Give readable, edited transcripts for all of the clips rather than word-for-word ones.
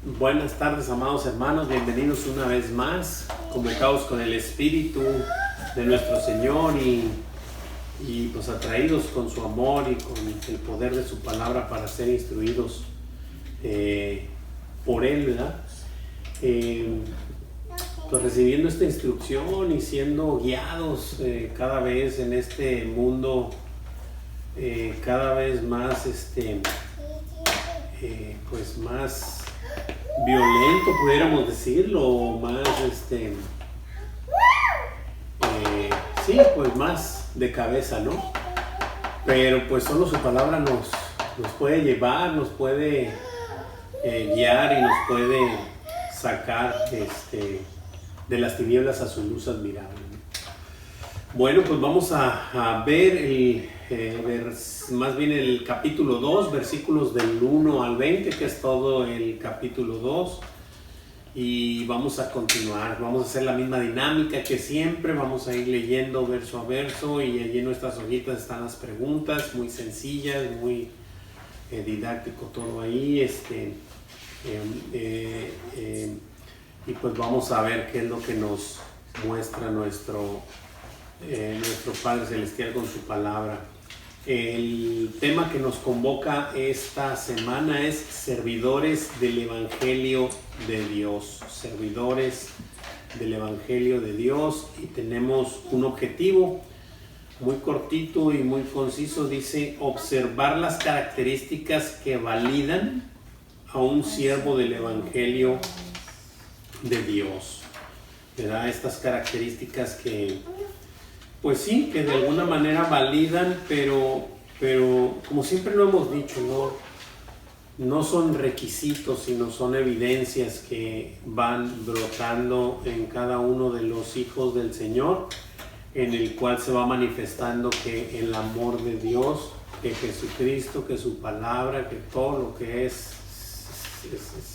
Buenas tardes, amados hermanos, bienvenidos una vez más, convocados con el Espíritu de nuestro Señor y pues atraídos con su amor y con el poder de su palabra para ser instruidos por Él, ¿verdad? Pues recibiendo esta instrucción y siendo guiados cada vez en este mundo cada vez más pues más violento, pudiéramos decirlo, más sí, pues más de cabeza, ¿no? Pero pues solo su palabra nos puede llevar, nos puede guiar y nos puede sacar de las tinieblas a su luz admirable. Bueno, pues vamos a ver más bien el capítulo 2, versículos del 1 al 20, que es todo el capítulo 2. Y vamos a continuar, vamos a hacer la misma dinámica que siempre, vamos a ir leyendo verso a verso y allí en nuestras hojitas están las preguntas, muy sencillas, muy didáctico todo ahí. Y pues vamos a ver qué es lo que nos muestra nuestro Padre Celestial con su palabra. El tema que nos convoca esta semana es servidores del Evangelio de Dios. Servidores del Evangelio de Dios, y tenemos un objetivo muy cortito y muy conciso. Dice: observar las características que validan a un siervo del Evangelio de Dios. ¿Verdad? Estas características que pues sí, que de alguna manera validan, pero como siempre lo hemos dicho, no son requisitos, sino son evidencias que van brotando en cada uno de los hijos del Señor, en el cual se va manifestando que el amor de Dios, que Jesucristo, que su palabra, que todo lo que es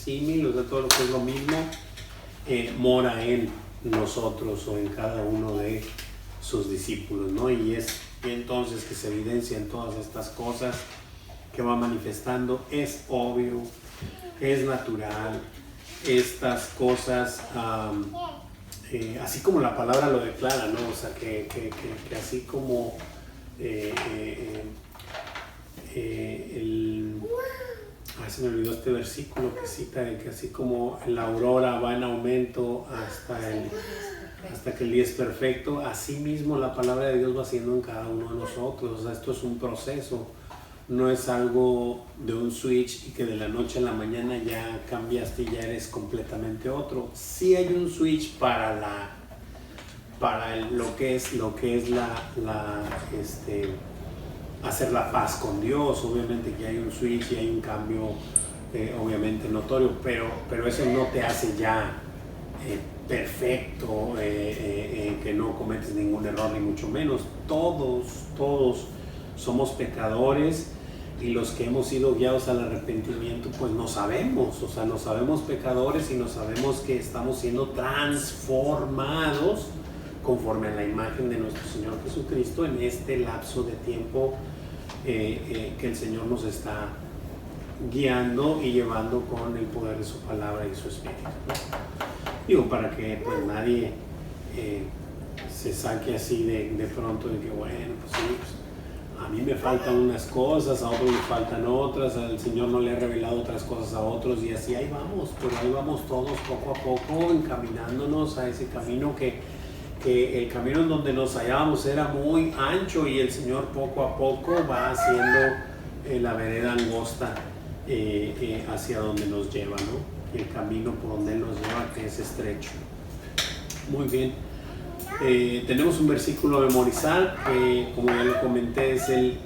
símil, o sea, todo lo que es lo mismo, mora en nosotros o en cada uno de sus discípulos, ¿no? Y entonces que se evidencian todas estas cosas que va manifestando. Es obvio, es natural, estas cosas, así como la palabra lo declara, ¿no? O sea, que así como se me olvidó este versículo que cita, de que así como la aurora va en aumento hasta que el día es perfecto, así mismo la palabra de Dios va haciendo en cada uno de nosotros. O sea, esto es un proceso, no es algo de un switch y que de la noche a la mañana ya cambiaste y ya eres completamente otro. Sí hay un switch para lo que es hacer la paz con Dios. Obviamente que hay un switch y hay un cambio obviamente notorio, pero eso no te hace ya perfecto, que no cometes ningún error, ni mucho menos. Todos somos pecadores, y los que hemos sido guiados al arrepentimiento pues nos sabemos pecadores, y nos sabemos que estamos siendo transformados conforme a la imagen de nuestro Señor Jesucristo en este lapso de tiempo que el Señor nos está guiando y llevando con el poder de su palabra y su espíritu, ¿no? Digo, para que pues nadie se saque así de pronto de que bueno, pues sí, pues, a mí me faltan unas cosas, a otros me faltan otras, al Señor no le ha revelado otras cosas a otros, y así ahí vamos, pero ahí vamos todos poco a poco encaminándonos a ese camino que el camino en donde nos hallábamos era muy ancho, y el Señor poco a poco va haciendo la vereda angosta hacia donde nos lleva, ¿no? El camino por donde Él nos lleva, que es estrecho. Muy bien. Tenemos un versículo a memorizar, que como ya lo comenté es el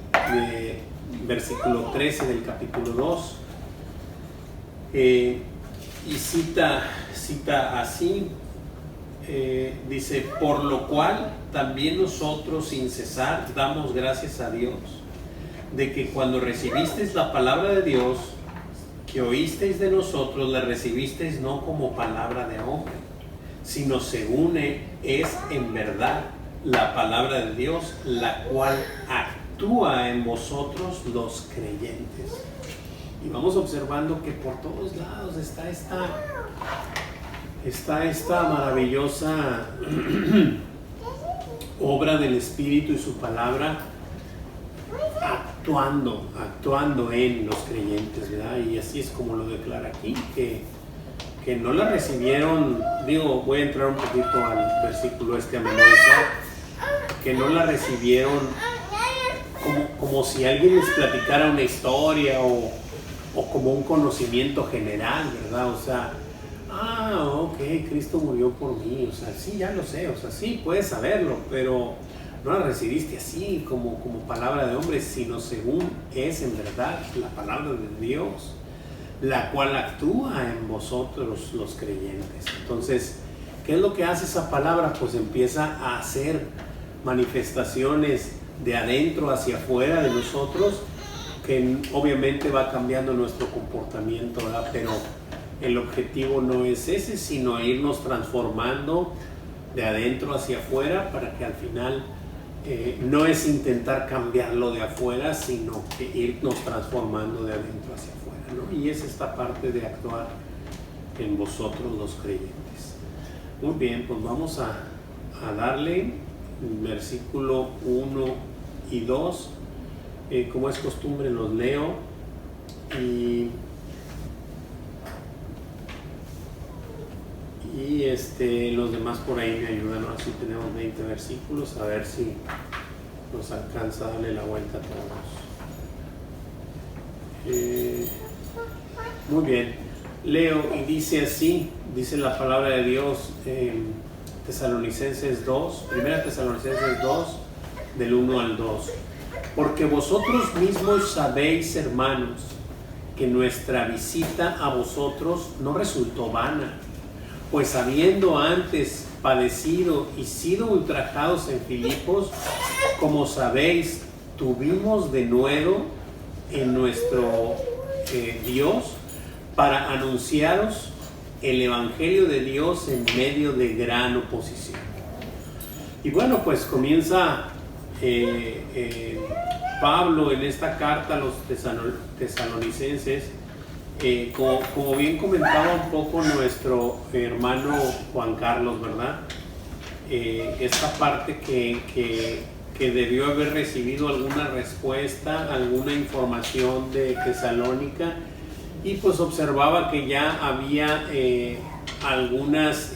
versículo 13 del capítulo 2. Y cita así, dice: por lo cual también nosotros sin cesar damos gracias a Dios, de que cuando recibisteis la palabra de Dios que oísteis de nosotros, la recibisteis no como palabra de hombre, sino según es en verdad la palabra de Dios, la cual actúa en vosotros los creyentes. Y vamos observando que por todos lados está esta maravillosa obra del Espíritu y su palabra actuando en los creyentes, ¿verdad? Y así es como lo declara aquí, que no la recibieron, voy a entrar un poquito al versículo a memorizar, que no la recibieron como si alguien les platicara una historia o como un conocimiento general, ¿verdad? O sea, ok, Cristo murió por mí, o sea, sí, ya lo sé, o sea, sí, puedes saberlo, pero no la recibiste así como palabra de hombre, sino según es en verdad la palabra de Dios, la cual actúa en vosotros los creyentes. Entonces, ¿qué es lo que hace esa palabra? Pues empieza a hacer manifestaciones de adentro hacia afuera de nosotros, que obviamente va cambiando nuestro comportamiento, ¿verdad? Pero el objetivo no es ese, sino irnos transformando de adentro hacia afuera, para que al final no es intentar cambiarlo de afuera, sino que irnos transformando de adentro hacia afuera, ¿no? Y es esta parte de actuar en vosotros los creyentes. Muy bien, pues vamos a darle versículo 1 y 2. Como es costumbre, los leo y los demás por ahí me ayudan, ¿no? Así tenemos 20 versículos, a ver si nos alcanza a darle la vuelta a todos. Muy bien, leo y dice así, dice la palabra de Dios, Tesalonicenses 2, primera Tesalonicenses 2, del 1 al 2. Porque vosotros mismos sabéis, hermanos, que nuestra visita a vosotros no resultó vana, pues habiendo antes padecido y sido ultrajados en Filipos, como sabéis, tuvimos de nuevo en nuestro Dios para anunciaros el Evangelio de Dios en medio de gran oposición. Y bueno, pues comienza Pablo en esta carta a los tesalonicenses, como bien comentaba un poco nuestro hermano Juan Carlos, ¿verdad? Esta parte que debió haber recibido alguna respuesta, alguna información de Tesalónica, y pues observaba que ya había algunas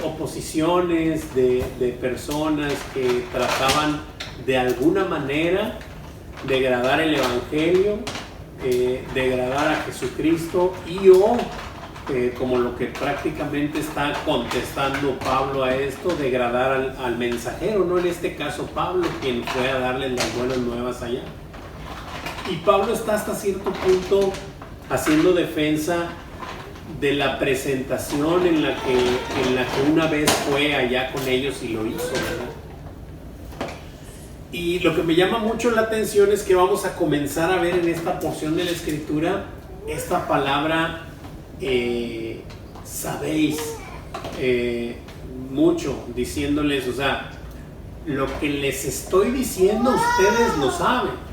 oposiciones de personas que trataban de alguna manera degradar el Evangelio, degradar a Jesucristo como lo que prácticamente está contestando Pablo a esto, degradar al mensajero, no en este caso Pablo, quien fue a darle las buenas nuevas allá. Y Pablo está hasta cierto punto haciendo defensa de la presentación en la que una vez fue allá con ellos y lo hizo, ¿verdad? Y lo que me llama mucho la atención es que vamos a comenzar a ver en esta porción de la Escritura esta palabra sabéis, mucho, diciéndoles, o sea, lo que les estoy diciendo ustedes lo saben,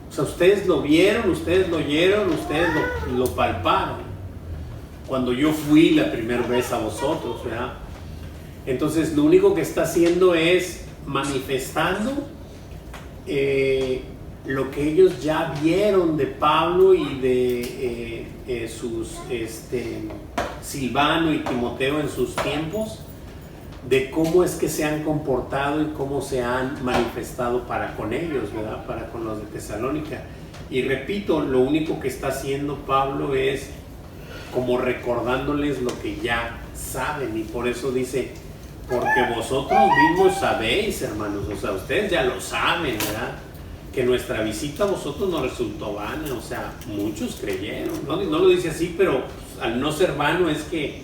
o sea, ustedes lo vieron, ustedes lo oyeron, ustedes lo palparon cuando yo fui la primera vez a vosotros, ¿verdad? Entonces lo único que está haciendo es manifestando lo que ellos ya vieron de Pablo y de sus Silvano y Timoteo en sus tiempos, de cómo es que se han comportado y cómo se han manifestado para con ellos, ¿verdad? Para con los de Tesalónica. Y repito, lo único que está haciendo Pablo es como recordándoles lo que ya saben, y por eso dice, porque vosotros mismos sabéis, hermanos, o sea, ustedes ya lo saben, ¿verdad? Que nuestra visita a vosotros no resultó vana, o sea, muchos creyeron, no lo dice así, pero al no ser vano es que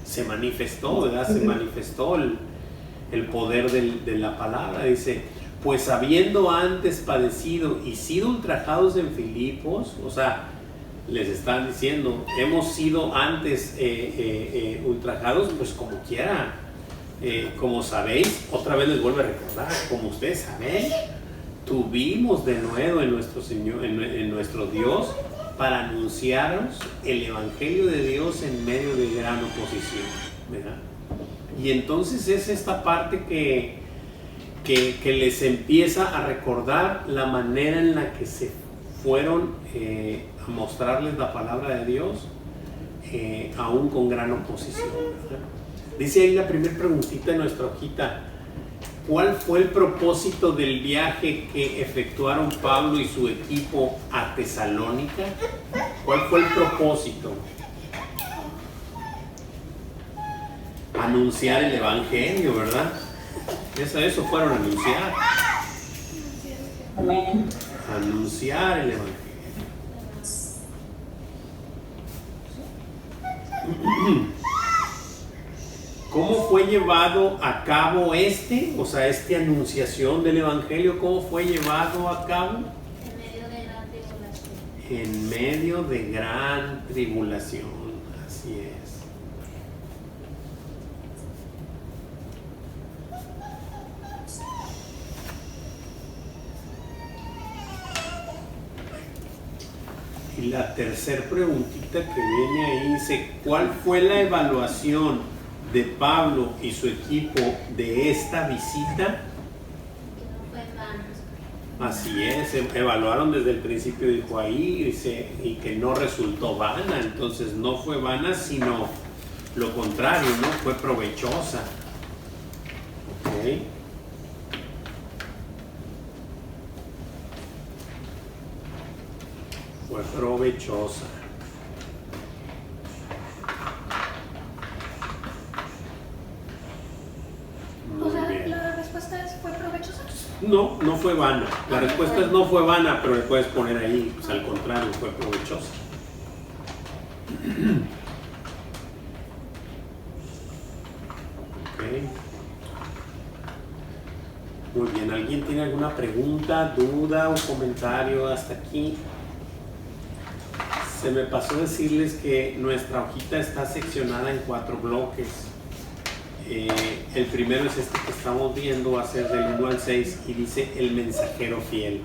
se manifestó, ¿verdad? Se manifestó el poder de la palabra. Dice, pues habiendo antes padecido y sido ultrajados en Filipos, o sea, les están diciendo, hemos sido antes ultrajados, pues como quiera, como sabéis, otra vez les vuelve a recordar, como ustedes saben, tuvimos de nuevo en nuestro Señor, en nuestro Dios, para anunciaros el Evangelio de Dios en medio de gran oposición, ¿verdad? Y entonces es esta parte que les empieza a recordar la manera en la que se fueron a mostrarles la palabra de Dios, aún con gran oposición, ¿verdad? Dice ahí la primera preguntita en nuestra hojita: ¿cuál fue el propósito del viaje que efectuaron Pablo y su equipo a Tesalónica? ¿Cuál fue el propósito? Anunciar el Evangelio, ¿verdad? Eso fueron a anunciar. Amén. Anunciar el Evangelio. ¿Cómo fue llevado a cabo esta anunciación del Evangelio? ¿Cómo fue llevado a cabo? En medio de gran tribulación. En medio de gran tribulación, así es. Y la tercera preguntita que viene ahí dice: ¿cuál fue la evaluación de Pablo y su equipo de esta visita? Que no fue en vano. Así es, evaluaron desde el principio, dijo ahí, y que no resultó vana. Entonces no fue vana, sino lo contrario, ¿no? Fue provechosa. ¿Ok? Fue provechosa. O sea, Muy bien. la respuesta es: ¿fue provechosa? No, no fue vana. La respuesta es no fue vana, pero le puedes poner ahí, pues al contrario, fue provechosa. Ok. Muy bien, ¿alguien tiene alguna pregunta, duda o comentario hasta aquí? Se me pasó decirles que nuestra hojita está seccionada en 4 bloques. El primero es este que estamos viendo, va a ser del 1 al 6 y dice el mensajero fiel.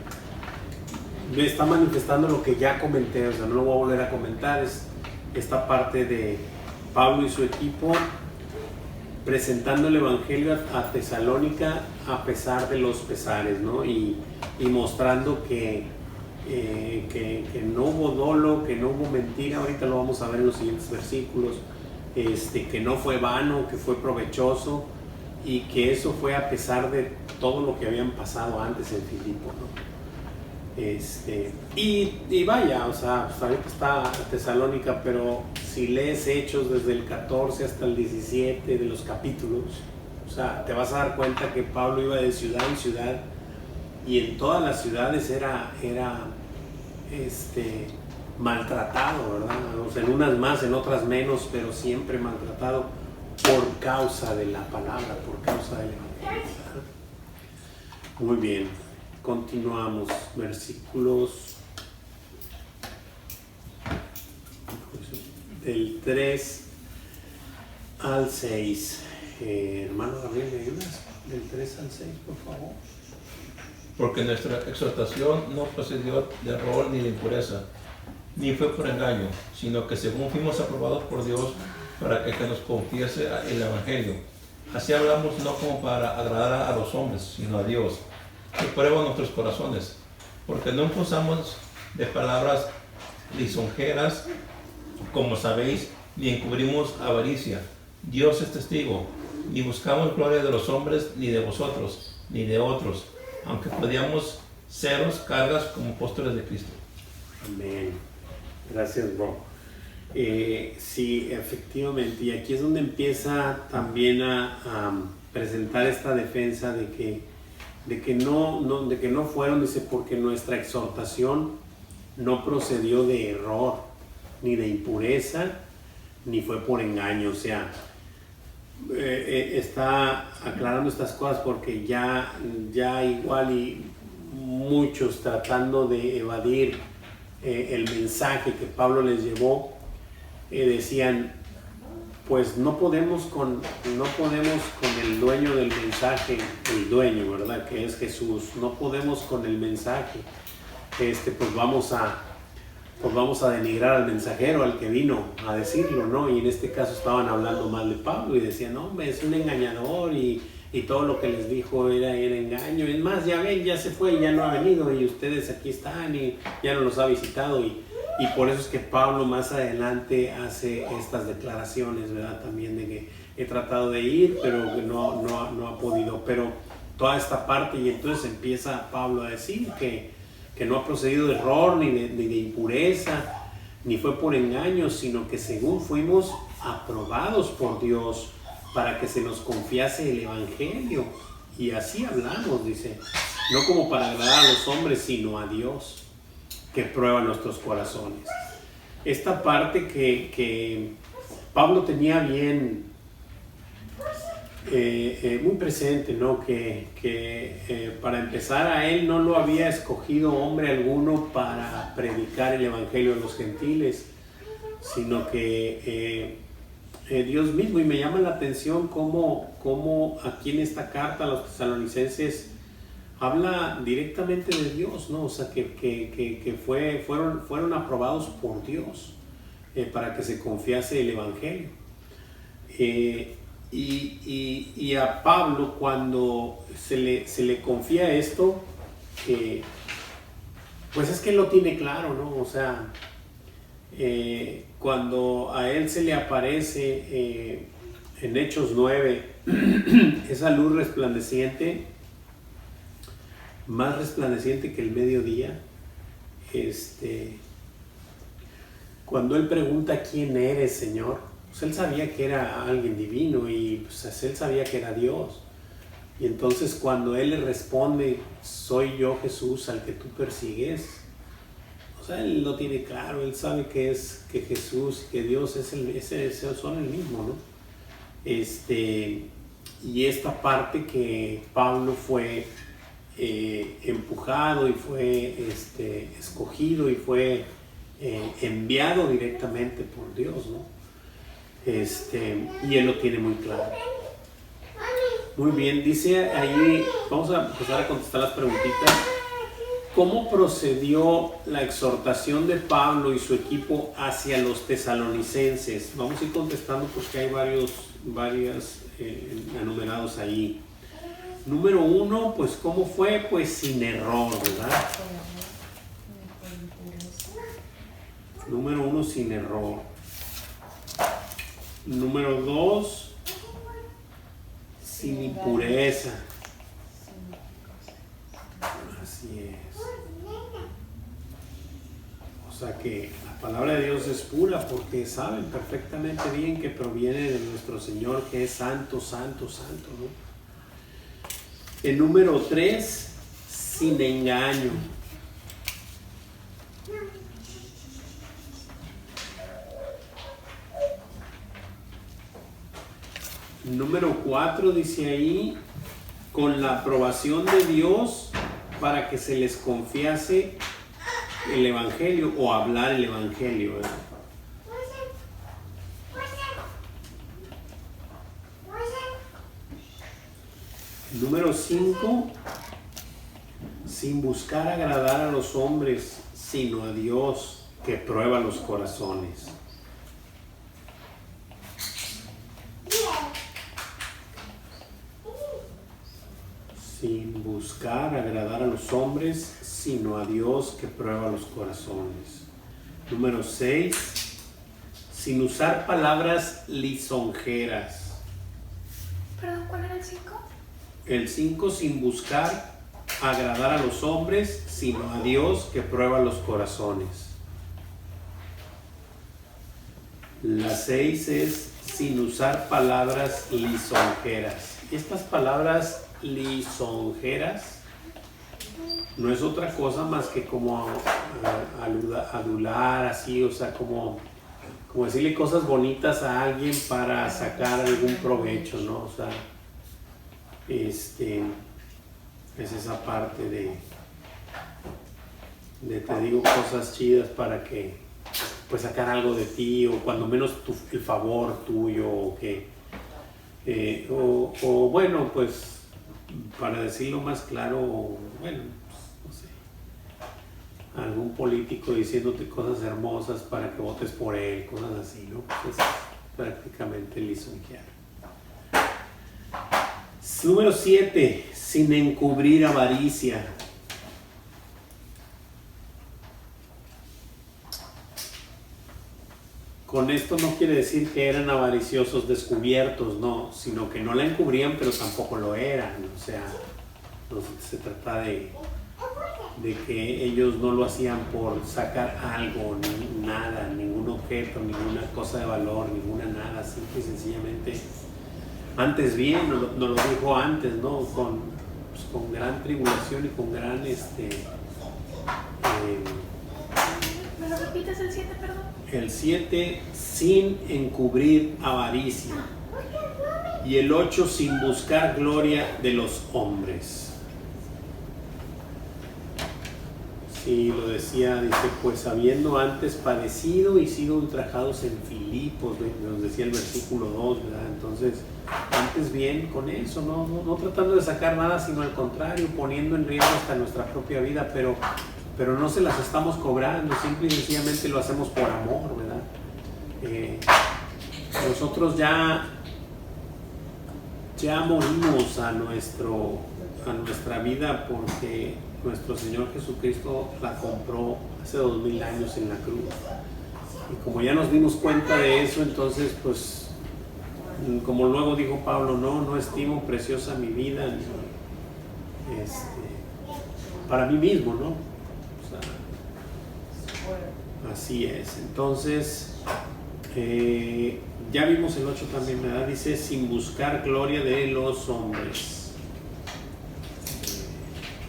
Me está manifestando lo que ya comenté, o sea, no lo voy a volver a comentar. Es esta parte de Pablo y su equipo presentando el Evangelio a Tesalónica a pesar de los pesares, ¿no? Y mostrando que no hubo dolo, que no hubo mentira. Ahorita lo vamos a ver en los siguientes versículos. Que no fue vano, que fue provechoso, y que eso fue a pesar de todo lo que habían pasado antes en Filipo, ¿no? Y vaya, o sea, pues ahorita está Tesalónica, pero si lees Hechos desde el 14 hasta el 17 de los capítulos, o sea, te vas a dar cuenta que Pablo iba de ciudad en ciudad, y en todas las ciudades era maltratado, ¿verdad? O sea, en unas más, en otras menos, pero siempre maltratado por causa de la palabra, por causa del Evangelio. Muy bien, continuamos. Versículos del 3 al 6. Hermano Gabriel, ¿me ayudas? Del 3 al 6, por favor. Porque nuestra exhortación no procedió de error ni de impureza, ni fue por engaño, sino que según fuimos aprobados por Dios para que nos confiese el Evangelio. Así hablamos no como para agradar a los hombres, sino a Dios, que prueba nuestros corazones, porque no impulsamos de palabras lisonjeras, como sabéis, ni encubrimos avaricia. Dios es testigo, ni buscamos gloria de los hombres, ni de vosotros, ni de otros, aunque podíamos seros cargas como apóstoles de Cristo. Amén. Gracias, bro. Sí, efectivamente, y aquí es donde empieza también a presentar esta defensa de que no fueron, dice, porque nuestra exhortación no procedió de error, ni de impureza, ni fue por engaño. O sea, está aclarando estas cosas porque ya igual y muchos tratando de evadir el mensaje que Pablo les llevó, decían, pues no podemos con el dueño del mensaje, el dueño, ¿verdad? Que es Jesús. No podemos con el mensaje. Pues vamos a denigrar al mensajero, al que vino a decirlo, ¿no? Y en este caso estaban hablando mal de Pablo y decían, no, hombre, es un engañador y todo lo que les dijo era engaño. Es más, ya ven, ya se fue y ya no ha venido y ustedes aquí están y ya no los ha visitado. Y por eso es que Pablo más adelante hace estas declaraciones, ¿verdad? También de que he tratado de ir, pero que no ha podido. Pero toda esta parte, y entonces empieza Pablo a decir que no ha procedido de error, ni de impureza, ni fue por engaño, sino que según fuimos aprobados por Dios para que se nos confiase el Evangelio. Y así hablamos, dice, no como para agradar a los hombres, sino a Dios, que prueba nuestros corazones. Esta parte que Pablo tenía bien muy presente, ¿no? Que para empezar, a él no lo había escogido hombre alguno para predicar el Evangelio a los gentiles, sino que Dios mismo. Y me llama la atención cómo aquí en esta carta a los tesalonicenses habla directamente de Dios, ¿no? O sea, que fueron aprobados por Dios para que se confiase el Evangelio. Y a Pablo, cuando se le confía esto, pues es que él lo tiene claro, ¿no? O sea, cuando a él se le aparece en Hechos 9 esa luz resplandeciente, más resplandeciente que el mediodía, cuando él pregunta ¿quién eres, Señor? Pues él sabía que era alguien divino y pues él sabía que era Dios. Y entonces cuando él le responde, soy yo Jesús al que tú persigues, o sea, él lo tiene claro, él sabe que Jesús, que Dios son el mismo, ¿no? Y esta parte que Pablo fue empujado y fue escogido y fue enviado directamente por Dios, ¿no? Y él lo tiene muy claro. Muy bien, dice ahí, vamos a empezar a contestar las preguntitas. ¿Cómo procedió la exhortación de Pablo y su equipo hacia los tesalonicenses? Vamos a ir contestando porque hay varios enumerados ahí. Número 1, pues ¿cómo fue? Pues sin error, ¿verdad? Número 1, sin error. Número 2, sin impureza. Así es. O sea que la palabra de Dios es pura porque saben perfectamente bien que proviene de nuestro Señor, que es santo, santo, santo, ¿no? El número 3, sin engaño. Número 4 dice ahí, con la aprobación de Dios para que se les confiase el Evangelio o hablar el Evangelio, ¿verdad? Número 5, sin buscar agradar a los hombres, sino a Dios que prueba los corazones. Sin buscar agradar a los hombres, sino a Dios que prueba los corazones. Número 6, sin usar palabras lisonjeras. ¿Perdón, cuál era el 5? El 5, sin buscar agradar a los hombres, sino a Dios que prueba los corazones. La 6 es sin usar palabras lisonjeras. Estas palabras lisonjeras no es otra cosa más que como adular, así, o sea, como decirle cosas bonitas a alguien para sacar algún provecho, ¿no? O sea, es esa parte de te digo cosas chidas para que pues sacar algo de ti, o cuando menos el favor tuyo, o que o bueno, pues para decirlo más claro, bueno, pues, no sé, algún político diciéndote cosas hermosas para que votes por él, cosas así, ¿no? Pues es prácticamente lisonjear. Número 7, sin encubrir avaricia. Con esto no quiere decir que eran avariciosos descubiertos, no, sino que no la encubrían, pero tampoco lo eran. O sea, no se trata de que ellos no lo hacían por sacar algo, nada, ningún objeto, ninguna cosa de valor, ninguna nada, simple y sencillamente. Antes bien, nos lo dijo antes, ¿no? Con gran tribulación y con gran ¿Me lo repites el 7, perdón? El 7, sin encubrir avaricia. Y el 8, sin buscar gloria de los hombres. Sí, lo decía, dice, pues habiendo antes padecido y sido ultrajados en Filipos, nos decía el versículo 2, ¿verdad? Entonces, antes bien con eso, no tratando de sacar nada, sino al contrario, poniendo en riesgo hasta nuestra propia vida, pero no se las estamos cobrando, simple y sencillamente lo hacemos por amor, ¿verdad? Nosotros ya morimos a nuestra vida porque nuestro Señor Jesucristo la compró hace 2000 años en la cruz. Y como ya nos dimos cuenta de eso, entonces pues, como luego dijo Pablo, no estimo preciosa mi vida ni, para mí mismo, ¿no? O sea, así es. Entonces, ya vimos el 8 también, ¿verdad? Dice, sin buscar gloria de los hombres.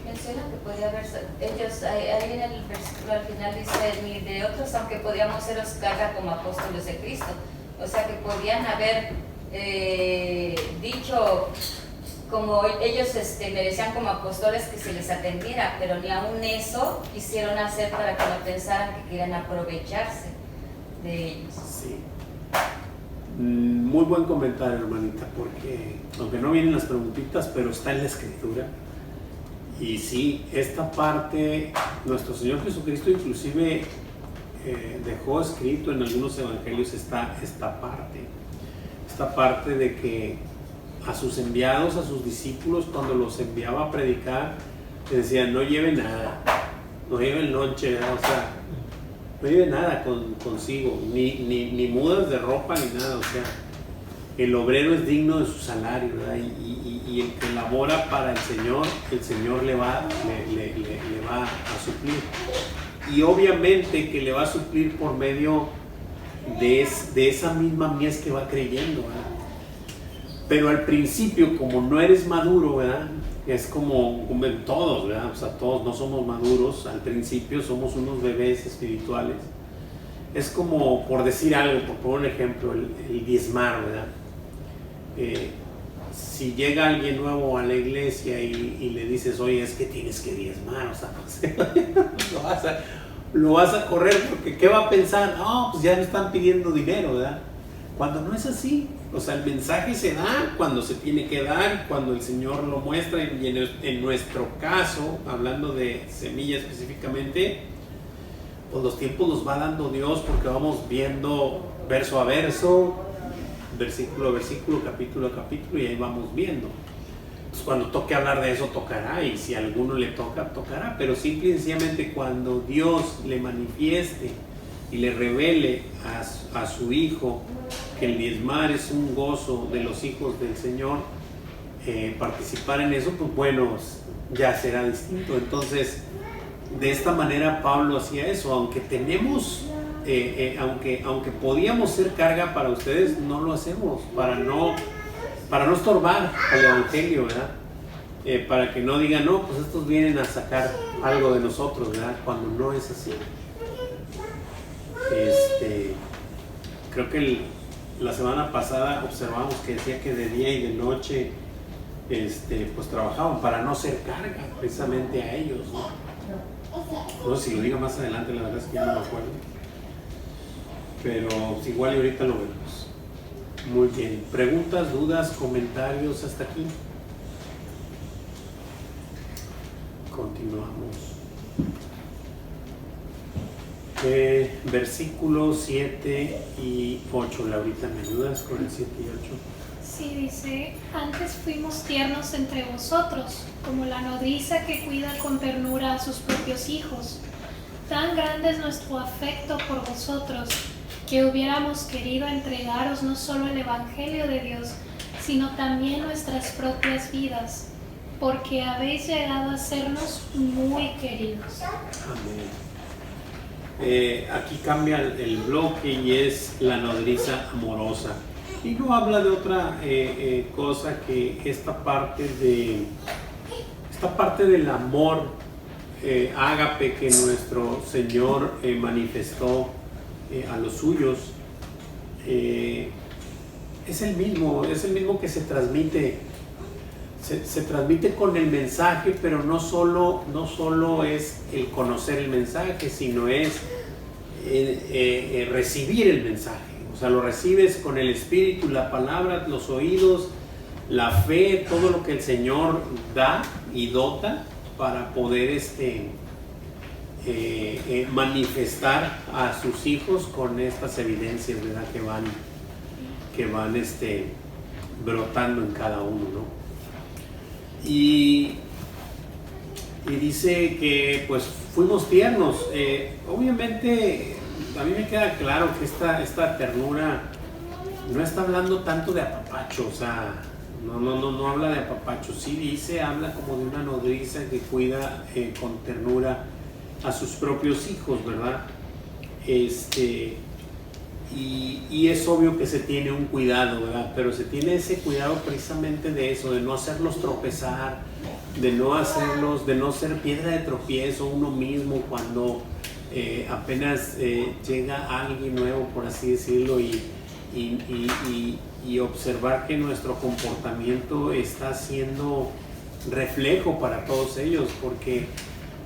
Menciona que podía haber, ellos, ahí en el versículo al final dice, ni de otros, aunque podíamos seros carga como apóstoles de Cristo. O sea que podían haber dicho, como ellos merecían como apóstoles que se les atendiera, pero ni aún eso quisieron hacer para que no pensaran que querían aprovecharse de ellos. Sí. Muy buen comentario, hermanita, porque aunque no vienen las preguntitas, pero está en la Escritura. Y sí, esta parte, nuestro Señor Jesucristo inclusive dejó escrito en algunos evangelios esta parte de que a sus enviados, a sus discípulos, cuando los enviaba a predicar, les decía, no lleven nada, no lleven lonche, ¿verdad? O sea, no lleven nada consigo, ni mudas de ropa, ni nada, o sea, el obrero es digno de su salario, ¿verdad? Y el que labora para el Señor le va a suplir. Y obviamente que le va a suplir por medio de esa misma mies que va creyendo, ¿verdad? Pero al principio, como no eres maduro, ¿verdad? Es como en todos, ¿verdad? O sea, todos no somos maduros, al principio somos unos bebés espirituales. Es como, por decir algo, por poner un ejemplo, el diezmar, ¿verdad? Si llega alguien nuevo a la iglesia y le dices, oye, es que tienes que diezmar, o sea, lo vas a correr porque ¿qué va a pensar? No, pues ya me están pidiendo dinero, ¿verdad? Cuando no es así, o sea, el mensaje se da cuando se tiene que dar, cuando el Señor lo muestra, y en nuestro caso, hablando de semilla específicamente, pues los tiempos los va dando Dios porque vamos viendo verso a verso, versículo a versículo, capítulo a capítulo, y ahí vamos viendo. Entonces, cuando toque hablar de eso, tocará, y si a alguno le toca, tocará, pero simple y sencillamente cuando Dios le manifieste y le revele a su Hijo que el diezmar es un gozo de los hijos del Señor, participar en eso, pues bueno, ya será distinto. Entonces, de esta manera Pablo hacía eso, aunque tenemos aunque podíamos ser carga para ustedes, no lo hacemos para no estorbar al evangelio, ¿verdad? Para que no digan, no, pues estos vienen a sacar algo de nosotros, ¿verdad? Cuando no es así. Creo que la semana pasada observamos que decía que de día y de noche pues trabajaban para no ser carga precisamente a ellos, ¿no? No sé si lo diga más adelante, la verdad es que ya no me acuerdo. pero igual y ahorita lo vemos. Muy bien. ¿Preguntas, dudas, comentarios hasta aquí? Continuamos. Versículos 7 y 8. Laurita, ¿me ayudas con el 7 y 8? Sí, dice, antes fuimos tiernos entre vosotros, como la nodriza que cuida con ternura a sus propios hijos. Tan grande es nuestro afecto por vosotros, que hubiéramos querido entregaros no solo el Evangelio de Dios, sino también nuestras propias vidas, porque habéis llegado a sernos muy queridos. Amén. Aquí cambia el bloque y es la nodriza amorosa. Y no habla de otra cosa que esta parte del amor ágape que nuestro Señor manifestó a los suyos. Es el mismo que se transmite. Se transmite con el mensaje, pero no solo es el conocer el mensaje, sino es recibir el mensaje. O sea, lo recibes con el espíritu, la palabra, los oídos, la fe, todo lo que el Señor da y dota para poder manifestar a sus hijos con estas evidencias, ¿verdad? que van brotando en cada uno, ¿no? Y dice que pues fuimos tiernos. Obviamente a mí me queda claro que esta ternura no está hablando tanto de apapacho, o sea, no habla de apapacho. Sí habla como de una nodriza que cuida con ternura a sus propios hijos, ¿verdad? Y es obvio que se tiene un cuidado, ¿verdad? Pero se tiene ese cuidado precisamente de eso, de no hacerlos tropezar, de no ser piedra de tropiezo uno mismo cuando apenas llega alguien nuevo, por así decirlo, y observar que nuestro comportamiento está siendo reflejo para todos ellos, porque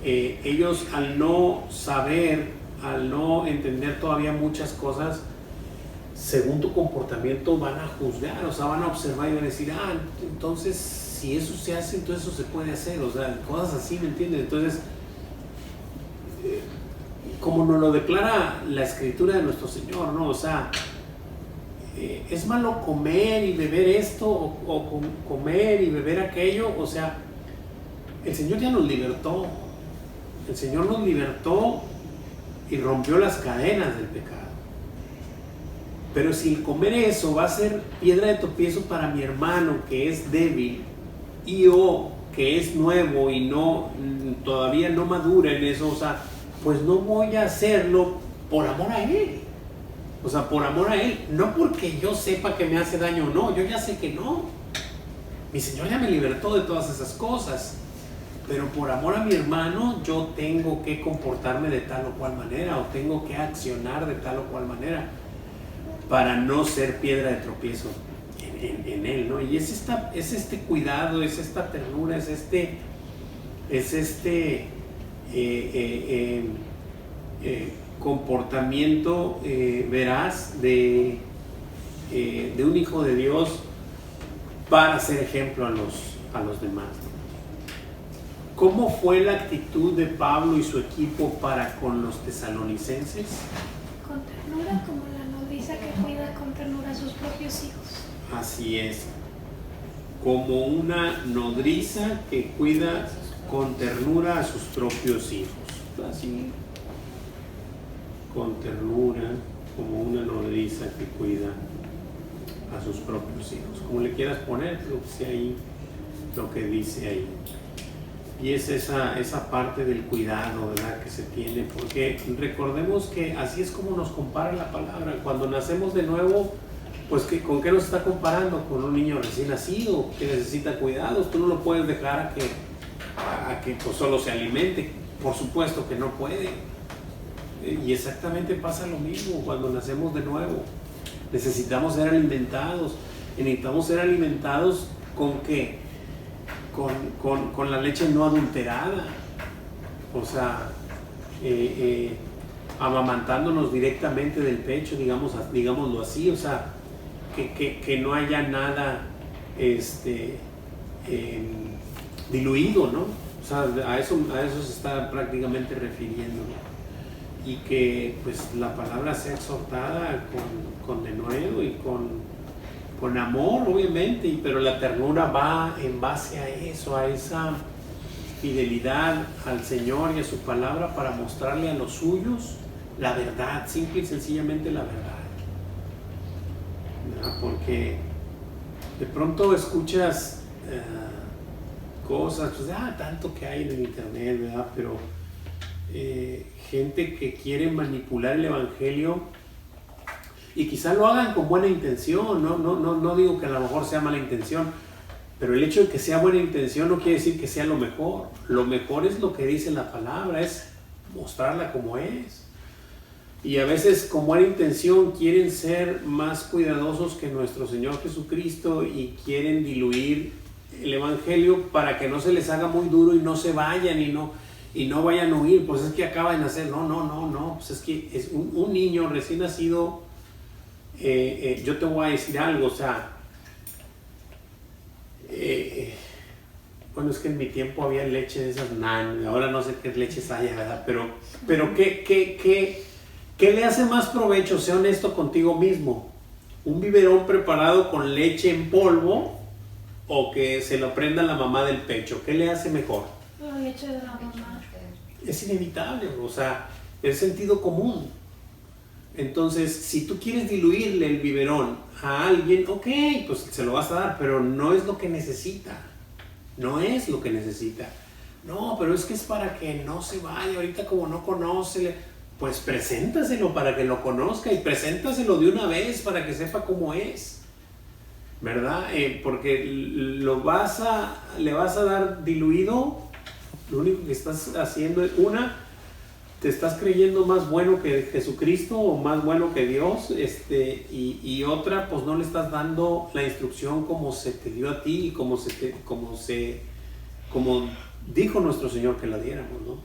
ellos al no saber, al no entender todavía muchas cosas, según tu comportamiento van a juzgar, o sea, van a observar y van a decir, entonces si eso se hace, entonces eso se puede hacer, o sea, cosas así, ¿me entiendes? Entonces, como nos lo declara la escritura de nuestro Señor, ¿no? O sea, es malo comer y beber esto, o comer y beber aquello, o sea, el Señor ya nos libertó, y rompió las cadenas del pecado. Pero si el comer eso va a ser piedra de tropiezo para mi hermano que es débil o que es nuevo y todavía no madura en eso, o sea, pues no voy a hacerlo por amor a él. O sea, por amor a él, no porque yo sepa que me hace daño o no, yo ya sé que no. Mi Señor ya me libertó de todas esas cosas. Pero por amor a mi hermano, yo tengo que comportarme de tal o cual manera, o tengo que accionar de tal o cual manera, para no ser piedra de tropiezo en él, ¿no? Y es este cuidado, es esta ternura, es este comportamiento veraz de un hijo de Dios para ser ejemplo a los demás, ¿no? ¿Cómo fue la actitud de Pablo y su equipo para con los tesalonicenses? Con ternura, como la nodriza que cuida con ternura a sus propios hijos. Así es, como una nodriza que cuida con ternura a sus propios hijos. Así, con ternura, como una nodriza que cuida a sus propios hijos. Como le quieras poner, lo que dice ahí. Y es esa parte del cuidado, ¿verdad?, que se tiene, porque recordemos que así es como nos compara la palabra. Cuando nacemos de nuevo, pues ¿con qué nos está comparando? Con un niño recién nacido que necesita cuidados. Tú no lo puedes dejar a que pues, solo se alimente. Por supuesto que no puede. Y exactamente pasa lo mismo cuando nacemos de nuevo. Necesitamos ser alimentados. Y necesitamos ser alimentados ¿con qué? Con la leche no adulterada. O sea, amamantándonos directamente del pecho, digámoslo así, o sea, que no haya nada diluido, ¿no? O sea, a eso se está prácticamente refiriendo, ¿no? Y que pues la palabra sea exhortada con denuedo y con amor, obviamente, pero la ternura va en base a eso, a esa fidelidad al Señor y a su palabra para mostrarle a los suyos la verdad, simple y sencillamente la verdad, ¿verdad? Porque de pronto escuchas cosas, pues tanto que hay en el internet, ¿verdad? Pero gente que quiere manipular el evangelio y quizá lo hagan con buena intención, no digo que a lo mejor sea mala intención, pero el hecho de que sea buena intención no quiere decir que sea lo mejor. Lo mejor es lo que dice la palabra, es mostrarla como es. Y a veces con buena intención quieren ser más cuidadosos que nuestro Señor Jesucristo y quieren diluir el evangelio para que no se les haga muy duro y no se vayan y no vayan a huir. Pues es que acaba de nacer. No, pues es que es un niño recién nacido. Yo te voy a decir algo, o sea, bueno, es que en mi tiempo había leche de esas nan, ahora no sé qué leches haya, ¿verdad? Pero ¿qué le hace más provecho? Sé honesto contigo mismo. ¿Un biberón preparado con leche en polvo o que se lo prenda la mamá del pecho? ¿Qué le hace mejor? La leche de la mamá. Es inevitable, o sea, es sentido común. Entonces, si tú quieres diluirle el biberón a alguien, ok, pues se lo vas a dar, pero no es lo que necesita. No es lo que necesita. No, pero es que es para que no se vaya, ahorita como no conoce, pues preséntaselo para que lo conozca y preséntaselo de una vez para que sepa cómo es, ¿verdad? Porque le vas a dar diluido, lo único que estás haciendo es te estás creyendo más bueno que Jesucristo o más bueno que Dios, y otra, pues no le estás dando la instrucción como se te dio a ti y como dijo nuestro Señor que la diéramos, ¿no?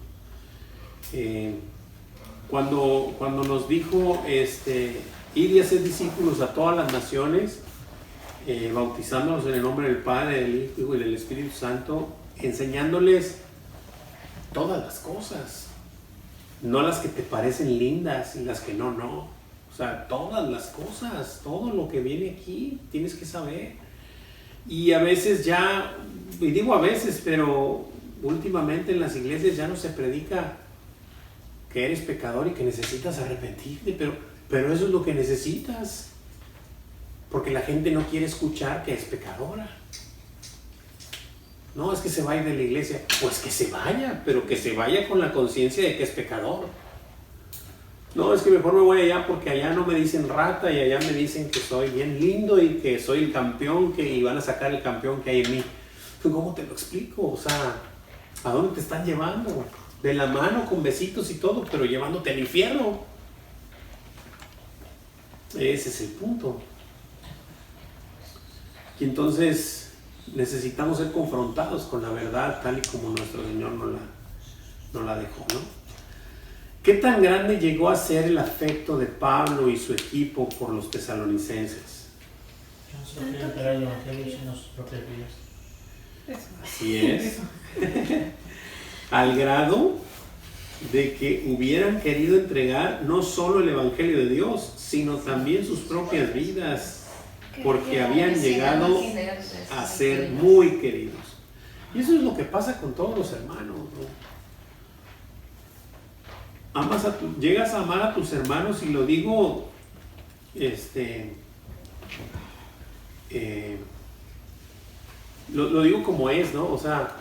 Cuando nos dijo ir y hacer discípulos a todas las naciones, bautizándolos en el nombre del Padre, del Hijo y del Espíritu Santo, enseñándoles todas las cosas. No las que te parecen lindas y las que no. O sea, todas las cosas, todo lo que viene aquí, tienes que saber. Y a veces y digo a veces, pero últimamente en las iglesias ya no se predica que eres pecador y que necesitas arrepentirte, pero eso es lo que necesitas. Porque la gente no quiere escuchar que es pecadora. No, es que se va a ir de la iglesia. Pues que se vaya, pero que se vaya con la conciencia de que es pecador. No, es que mejor me voy allá porque allá no me dicen rata y allá me dicen que soy bien lindo y que soy el campeón y van a sacar el campeón que hay en mí. ¿Cómo te lo explico? O sea, ¿a dónde te están llevando? De la mano, con besitos y todo, pero llevándote al infierno. Ese es el punto. Y entonces necesitamos ser confrontados con la verdad tal y como nuestro Señor nos la dejó, ¿no? ¿Qué tan grande llegó a ser el afecto de Pablo y su equipo por los tesalonicenses? Entregar el evangelio en sus propias vidas. Así es. Al grado de que hubieran querido entregar no solo el evangelio de Dios, sino también sus propias vidas, porque habían llegado a ser muy queridos. Y eso es lo que pasa con todos los hermanos, ¿no? Llegas a amar a tus hermanos, y lo digo lo digo como es, ¿no? O sea,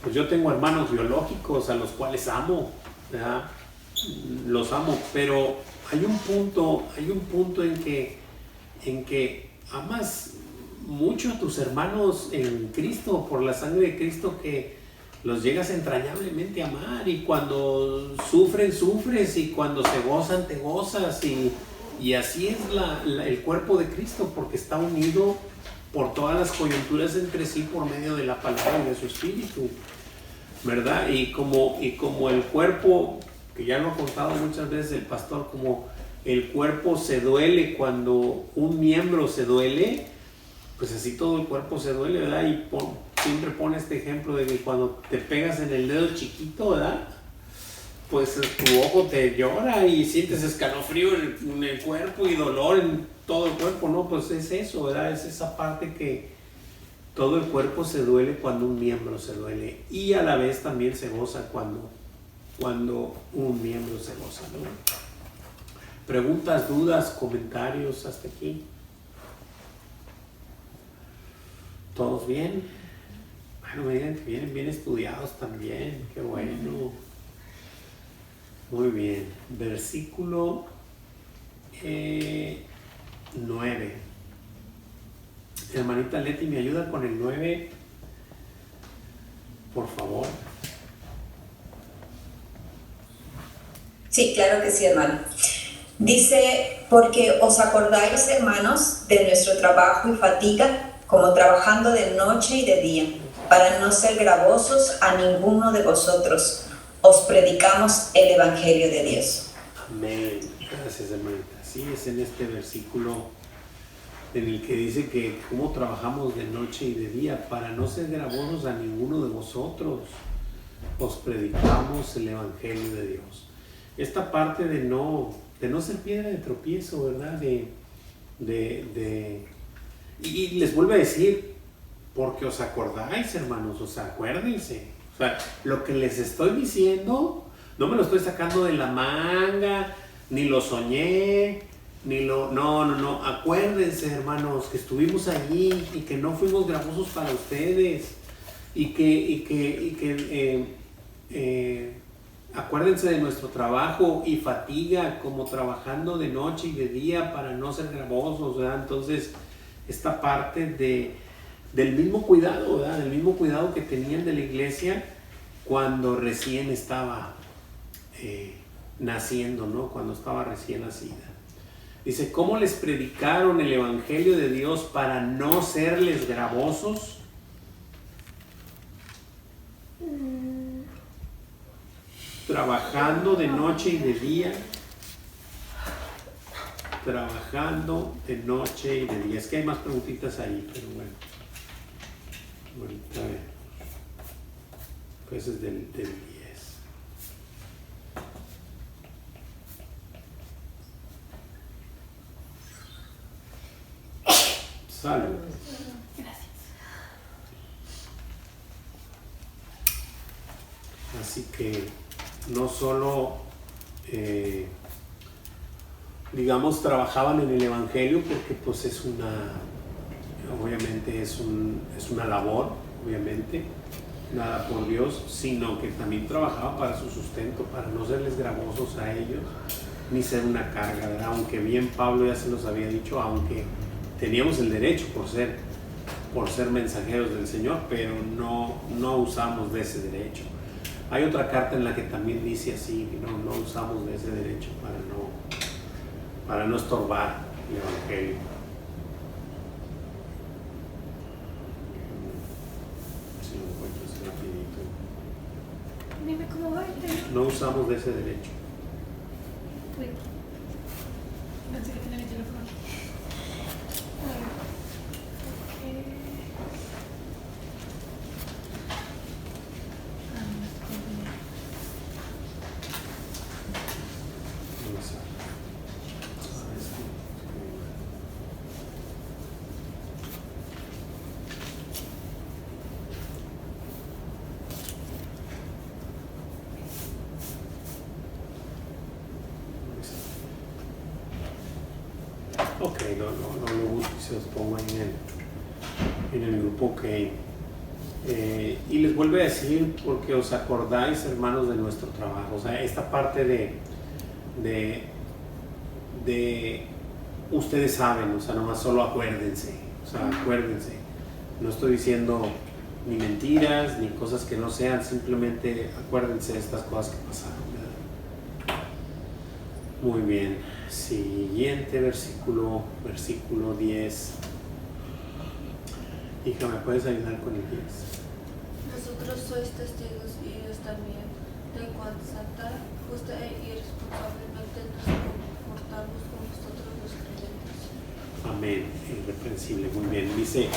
pues yo tengo hermanos biológicos a los cuales amo, ¿verdad? Los amo, pero hay un punto en que amas mucho a tus hermanos en Cristo, por la sangre de Cristo, que los llegas entrañablemente a amar, y cuando sufren, sufres, y cuando se gozan, te gozas, y así es el cuerpo de Cristo, porque está unido por todas las coyunturas entre sí por medio de la palabra y de su espíritu, ¿verdad? Y como el cuerpo que ya lo ha contado muchas veces el pastor, como el cuerpo se duele cuando un miembro se duele, pues así todo el cuerpo se duele, ¿verdad? Y siempre pone este ejemplo de que cuando te pegas en el dedo chiquito, ¿verdad? Pues tu ojo te llora y sientes escalofrío en el cuerpo y dolor en todo el cuerpo, ¿no? Pues es eso, ¿verdad? Es esa parte que todo el cuerpo se duele cuando un miembro se duele, y a la vez también se goza cuando un miembro se goza, ¿no? Preguntas, dudas, comentarios hasta aquí. ¿Todos bien? Bueno, me digan que vienen bien estudiados también, qué bueno. Muy bien, versículo 9. Hermanita Leti, ¿me ayuda con el 9? Por favor. Sí, claro que sí, hermano. Dice, porque os acordáis, hermanos, de nuestro trabajo y fatiga, como trabajando de noche y de día, para no ser gravosos a ninguno de vosotros. Os predicamos el Evangelio de Dios. Amén. Gracias, hermanita. Sí, es en este versículo en el que dice que cómo trabajamos de noche y de día para no ser gravosos a ninguno de vosotros. Os predicamos el Evangelio de Dios. Esta parte de no ser piedra de tropiezo, ¿verdad? Y les vuelvo a decir, porque os acordáis, hermanos, o sea, acuérdense. O sea, lo que les estoy diciendo, no me lo estoy sacando de la manga, ni lo soñé, no, acuérdense, hermanos, que estuvimos allí y que no fuimos gravosos para ustedes, y que acuérdense de nuestro trabajo y fatiga, como trabajando de noche y de día para no ser gravosos, ¿verdad? Entonces, esta parte del mismo cuidado, ¿verdad? Del mismo cuidado que tenían de la iglesia cuando recién estaba naciendo, ¿no? Cuando estaba recién nacida. Dice, ¿cómo les predicaron el Evangelio de Dios para no serles gravosos? Trabajando de noche y de día. Trabajando de noche y de día. Es que hay más preguntitas ahí, pero bueno. Ahorita vemos. Pues es del 10. Salud. Gracias. Así que no solo, digamos, trabajaban en el Evangelio, porque pues obviamente es una labor, obviamente, nada por Dios, sino que también trabajaban para su sustento, para no serles gravosos a ellos, ni ser una carga, ¿verdad? Aunque bien Pablo ya se los había dicho, aunque teníamos el derecho por ser mensajeros del Señor, pero no usamos de ese derecho. Hay otra carta en la que también dice así, que no usamos de ese derecho para no estorbar el Evangelio. Si lo encuentras rapidito. Dime cómo va. No usamos de ese derecho. Uy. Pensé que tenía mi teléfono. A ver. Ok. No sé. Ok, no lo busco y se los pongo ahí en el grupo, ok. Y les vuelvo a decir, porque os acordáis, hermanos, de nuestro trabajo. O sea, esta parte de ustedes saben, o sea, nomás solo acuérdense. O sea, acuérdense. No estoy diciendo ni mentiras, ni cosas que no sean, simplemente acuérdense de estas cosas que pasaron, ¿verdad? Muy bien. Siguiente versículo 10. Hija, ¿me puedes ayudar con el 10? Vosotros sois testigos y ellos también de cuán santa justa y responsablemente nos comportamos con nosotros los creyentes. Amén, irreprensible, muy bien. Dice,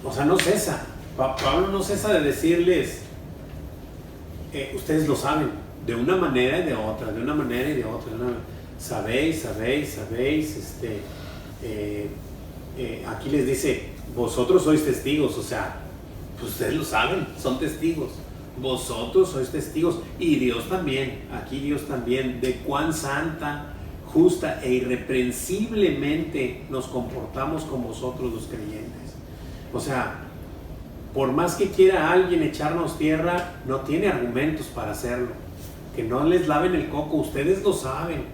o sea, no cesa. Pablo no cesa de decirles, ustedes lo saben, de una manera y de otra, de una manera y de otra. Sabéis, aquí les dice, vosotros sois testigos, o sea, pues ustedes lo saben, son testigos. Vosotros sois testigos y Dios también, aquí Dios también, de cuán santa, justa e irreprensiblemente nos comportamos con vosotros los creyentes. O sea, por más que quiera alguien echarnos tierra, no tiene argumentos para hacerlo. Que no les laven el coco, ustedes lo saben.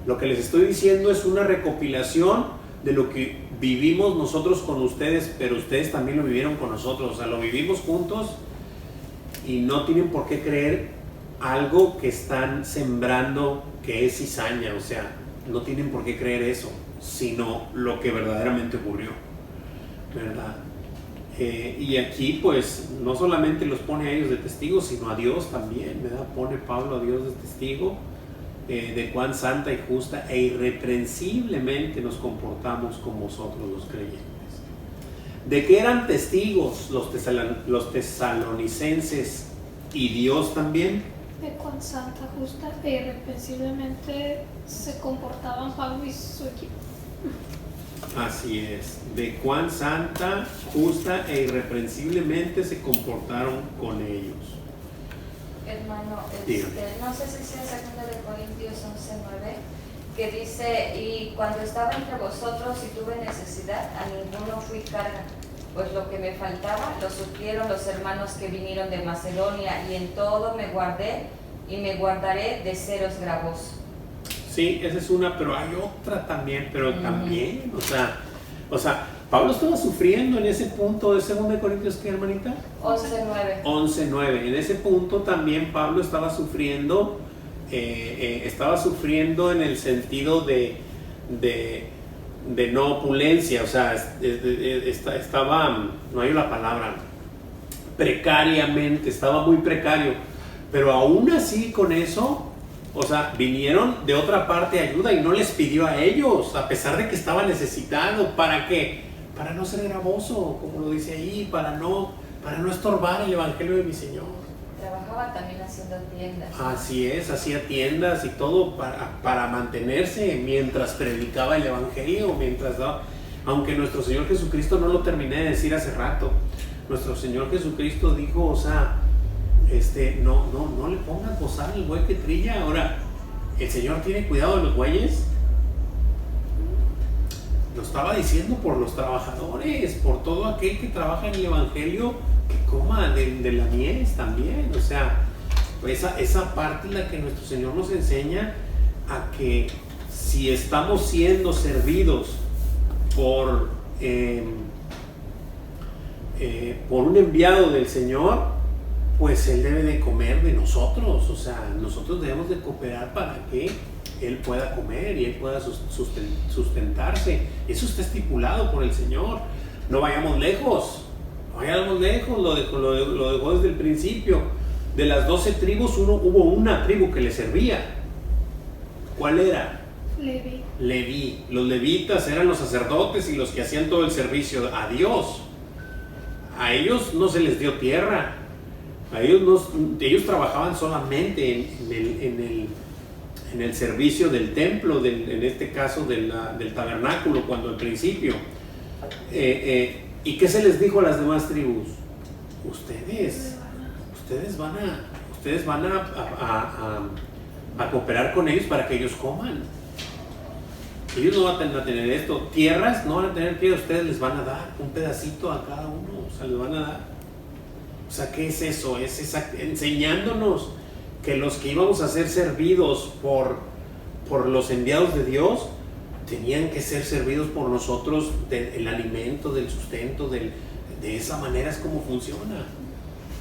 Lo que les estoy diciendo es una recopilación de lo que vivimos nosotros con ustedes, pero ustedes también lo vivieron con nosotros. O sea, lo vivimos juntos y no tienen por qué creer algo que están sembrando que es cizaña. O sea, no tienen por qué creer eso, sino lo que verdaderamente ocurrió, ¿verdad? Y aquí pues no solamente los pone a ellos de testigos, sino a Dios también, ¿verdad? Pone Pablo a Dios de testigo de cuán santa y justa e irreprensiblemente nos comportamos con vosotros los creyentes. ¿De qué eran testigos los tesalonicenses y Dios también? De cuán santa, justa e irreprensiblemente se comportaban Pablo y su equipo. Así es, de cuán santa, justa e irreprensiblemente se comportaron con ellos. Hermano, Dígame. no sé si sea 2 Corintios 11:9, que dice, y cuando estaba entre vosotros y tuve necesidad, a ninguno fui carga, pues lo que me faltaba lo suplieron los hermanos que vinieron de Macedonia, y en todo me guardé y me guardaré de seros gravoso. Sí, esa es una, pero hay otra también, también, o sea, Pablo estaba sufriendo en ese punto de 2 Corintios, ¿qué, hermanita? 11:9. 11:9. En ese punto también Pablo estaba sufriendo en el sentido de no opulencia, o sea, estaba, no hay la palabra, precariamente, estaba muy precario, pero aún así con eso, o sea, vinieron de otra parte ayuda y no les pidió a ellos, a pesar de que estaba necesitado. ¿Para qué? Para no ser gravoso, como lo dice ahí, para no estorbar el evangelio de mi Señor. Trabajaba también haciendo tiendas. Así es, hacía tiendas y todo para mantenerse mientras predicaba el evangelio, aunque nuestro Señor Jesucristo, no lo terminé de decir hace rato, nuestro Señor Jesucristo dijo, o sea, no le pongas bozal al buey que trilla. Ahora, ¿el Señor tiene cuidado de los bueyes? Lo estaba diciendo por los trabajadores, por todo aquel que trabaja en el evangelio, que coma de la mies también. O sea, esa parte es la que nuestro Señor nos enseña, a que si estamos siendo servidos por un enviado del Señor, pues Él debe de comer de nosotros. O sea, nosotros debemos de cooperar para que Él pueda comer y Él pueda sustentarse. Eso está estipulado por el Señor. No vayamos lejos, lo dejó desde el principio. De las 12 tribus, hubo una tribu que le servía. ¿Cuál era? Leví. Los levitas eran los sacerdotes y los que hacían todo el servicio a Dios. A ellos no se les dio tierra. Ellos trabajaban solamente en el servicio del templo, en este caso del tabernáculo, cuando al principio. ¿Y qué se les dijo a las demás tribus? Ustedes van a cooperar con ellos para que ellos coman. Ellos no van a tener esto, tierras, no van a tener tierra, ustedes les van a dar un pedacito a cada uno, o sea, les van a dar. O sea, ¿qué es eso? Es enseñándonos que los que íbamos a ser servidos por los enviados de Dios tenían que ser servidos por nosotros del alimento, del sustento, de esa manera es como funciona.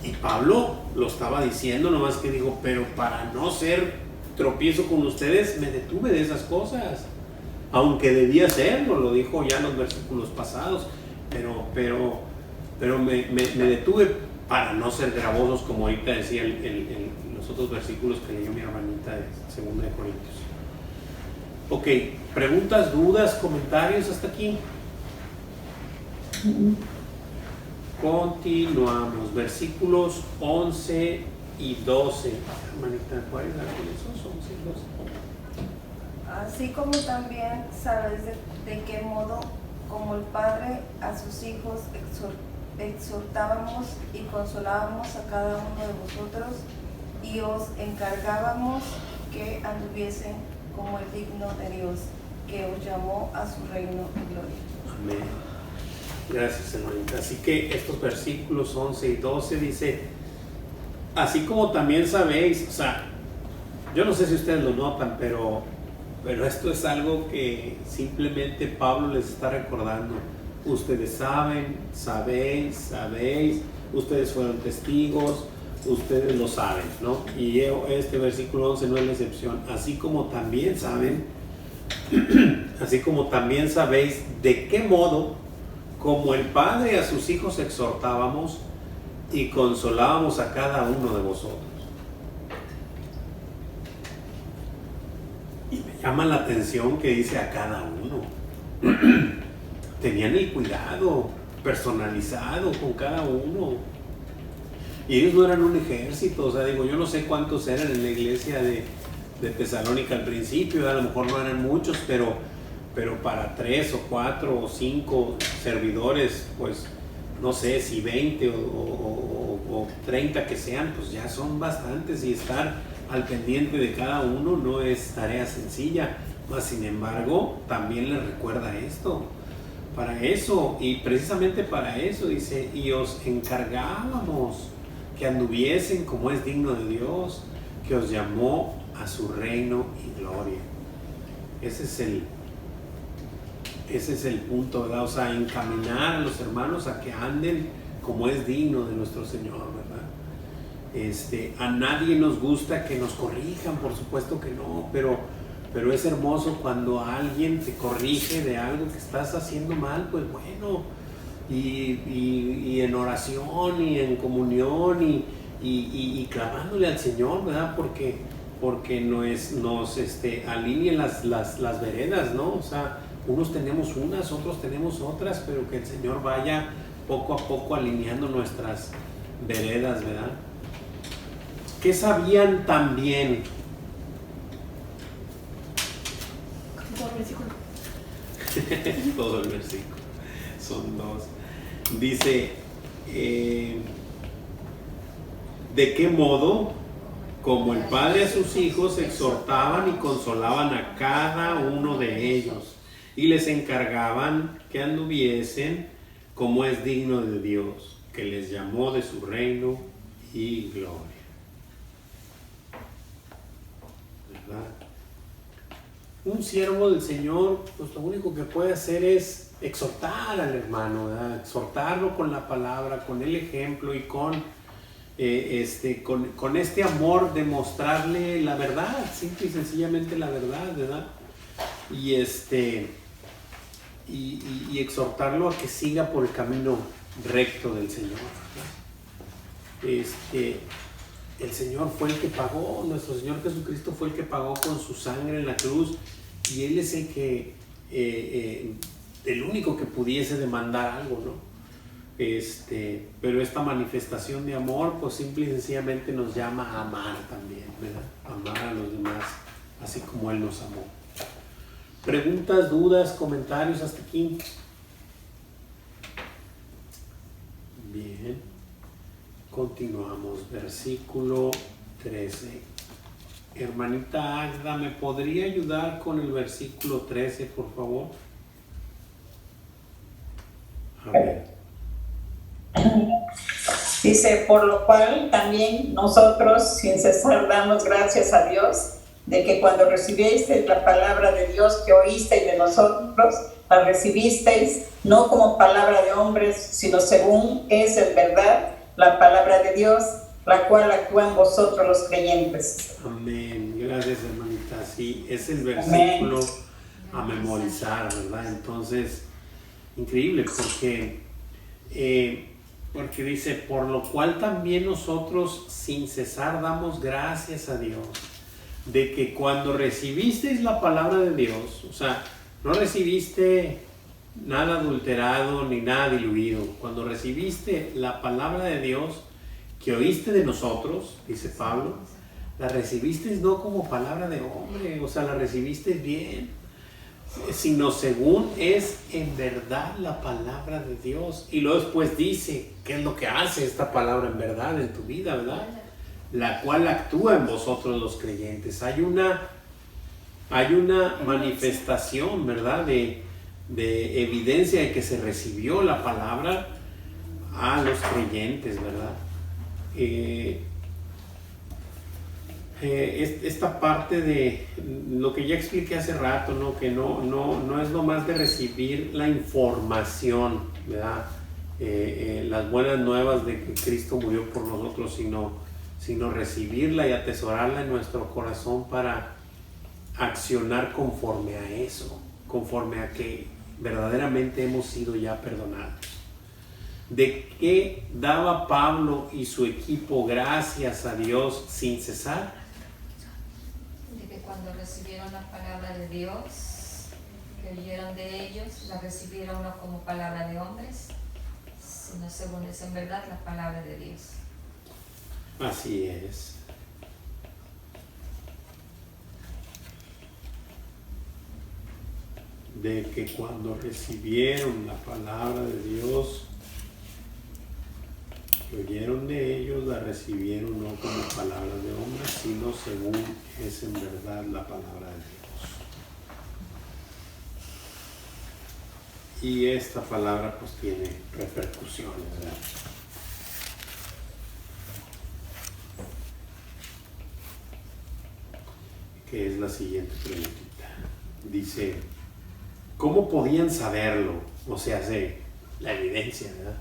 Y Pablo lo estaba diciendo, nomás que dijo, pero para no ser tropiezo con ustedes, me detuve de esas cosas. Aunque debía hacerlo, lo dijo ya en los versículos pasados, pero me detuve para no ser gravosos, como ahorita decía los otros versículos que leyó mi hermanita de 2 de Corintios. Ok, preguntas, dudas, comentarios hasta aquí. Continuamos, versículos 11 y 12. Hermanita, ¿cuáles eran esos 11 y 12? Así como también sabes de qué modo, como el Padre a sus hijos exhortábamos y consolábamos a cada uno de vosotros, y os encargábamos que anduviesen como el digno de Dios, que os llamó a su reino y gloria. Amén. Gracias, hermanita. Así que estos versículos 11 y 12 dice, así como también sabéis, o sea, yo no sé si ustedes lo notan, pero esto es algo que simplemente Pablo les está recordando. Ustedes saben, sabéis, ustedes fueron testigos, ustedes lo saben, ¿no? Y este versículo 11 no es la excepción. Así como también saben, así como también sabéis de qué modo, como el Padre a sus hijos exhortábamos y consolábamos a cada uno de vosotros. Y me llama la atención que dice a cada uno. Tenían el cuidado personalizado con cada uno. Y ellos no eran un ejército, o sea, digo, yo no sé cuántos eran en la iglesia de Tesalónica al principio, a lo mejor no eran muchos, pero para 3 o 4 o 5 servidores, pues no sé si 20 o 30 que sean, pues ya son bastantes, y estar al pendiente de cada uno no es tarea sencilla. Mas sin embargo, también les recuerda esto. Para eso, y precisamente para eso dice, y os encargábamos que anduviesen como es digno de Dios, que os llamó a su reino y gloria. Ese es el punto, ¿verdad? O sea, encaminar a los hermanos a que anden como es digno de nuestro Señor, ¿verdad? A nadie nos gusta que nos corrijan, por supuesto que no, pero es hermoso cuando alguien te corrige de algo que estás haciendo mal, pues bueno, y en oración y en comunión y clamándole al Señor, ¿verdad? Porque nos alineen las veredas, ¿no? O sea, unos tenemos unas, otros tenemos otras, pero que el Señor vaya poco a poco alineando nuestras veredas, ¿verdad? ¿Qué sabían también? Todo el versículo. Todo el versículo. Son 2. Dice, ¿de qué modo? Como el Padre a sus hijos exhortaban y consolaban a cada uno de ellos, y les encargaban que anduviesen como es digno de Dios, que les llamó de su reino y gloria. ¿Verdad? Un siervo del Señor, pues lo único que puede hacer es exhortar al hermano, ¿verdad? Exhortarlo con la palabra, con el ejemplo y con este amor de mostrarle la verdad, simple y sencillamente la verdad, ¿verdad? Y exhortarlo a que siga por el camino recto del Señor, ¿verdad? El Señor fue el que pagó, nuestro Señor Jesucristo fue el que pagó con su sangre en la cruz, y Él es el único que pudiese demandar algo, ¿no? Pero esta manifestación de amor, pues simple y sencillamente nos llama a amar también, ¿verdad? Amar a los demás, así como Él nos amó. ¿Preguntas, dudas, comentarios hasta aquí? Bien. Continuamos, versículo 13. Hermanita Agda, ¿me podría ayudar con el versículo 13, por favor? A ver. Dice, por lo cual también nosotros sin cesar damos gracias a Dios de que cuando recibisteis la palabra de Dios que oísteis de nosotros, la recibisteis no como palabra de hombres, sino según es en verdad la palabra de Dios, la cual actúa en vosotros los creyentes. Amén. Gracias, hermanita. Sí, es el versículo a memorizar, ¿verdad? Entonces, increíble, porque Porque dice, por lo cual también nosotros sin cesar damos gracias a Dios, de que cuando recibisteis la palabra de Dios, o sea, no recibiste nada adulterado ni nada diluido, cuando recibiste la palabra de Dios que oíste de nosotros, dice Pablo, la recibiste no como palabra de hombre, o sea, la recibiste bien, sino según es en verdad la palabra de Dios. Y luego después dice, ¿qué es lo que hace esta palabra en verdad en tu vida, verdad? La cual actúa en vosotros los creyentes. Hay una manifestación, ¿verdad? De evidencia de que se recibió la palabra a los creyentes, ¿verdad? Esta parte de lo que ya expliqué hace rato, ¿no? Que no es nomás de recibir la información, ¿verdad? Las buenas nuevas de que Cristo murió por nosotros, sino recibirla y atesorarla en nuestro corazón para accionar conforme a eso, conforme a que verdaderamente hemos sido ya perdonados. ¿De qué daba Pablo y su equipo gracias a Dios sin cesar? De que cuando recibieron la palabra de Dios, que oyeron de ellos, la recibieron no como palabra de hombres, sino según es en verdad la palabra de Dios. Así es. De que cuando recibieron la palabra de Dios, que oyeron de ellos, la recibieron no como palabra de hombres, sino según es en verdad la palabra de Dios. Y esta palabra pues tiene repercusiones, ¿verdad? Que es la siguiente preguntita. Dice, ¿cómo podían saberlo? O sea, la evidencia, ¿verdad?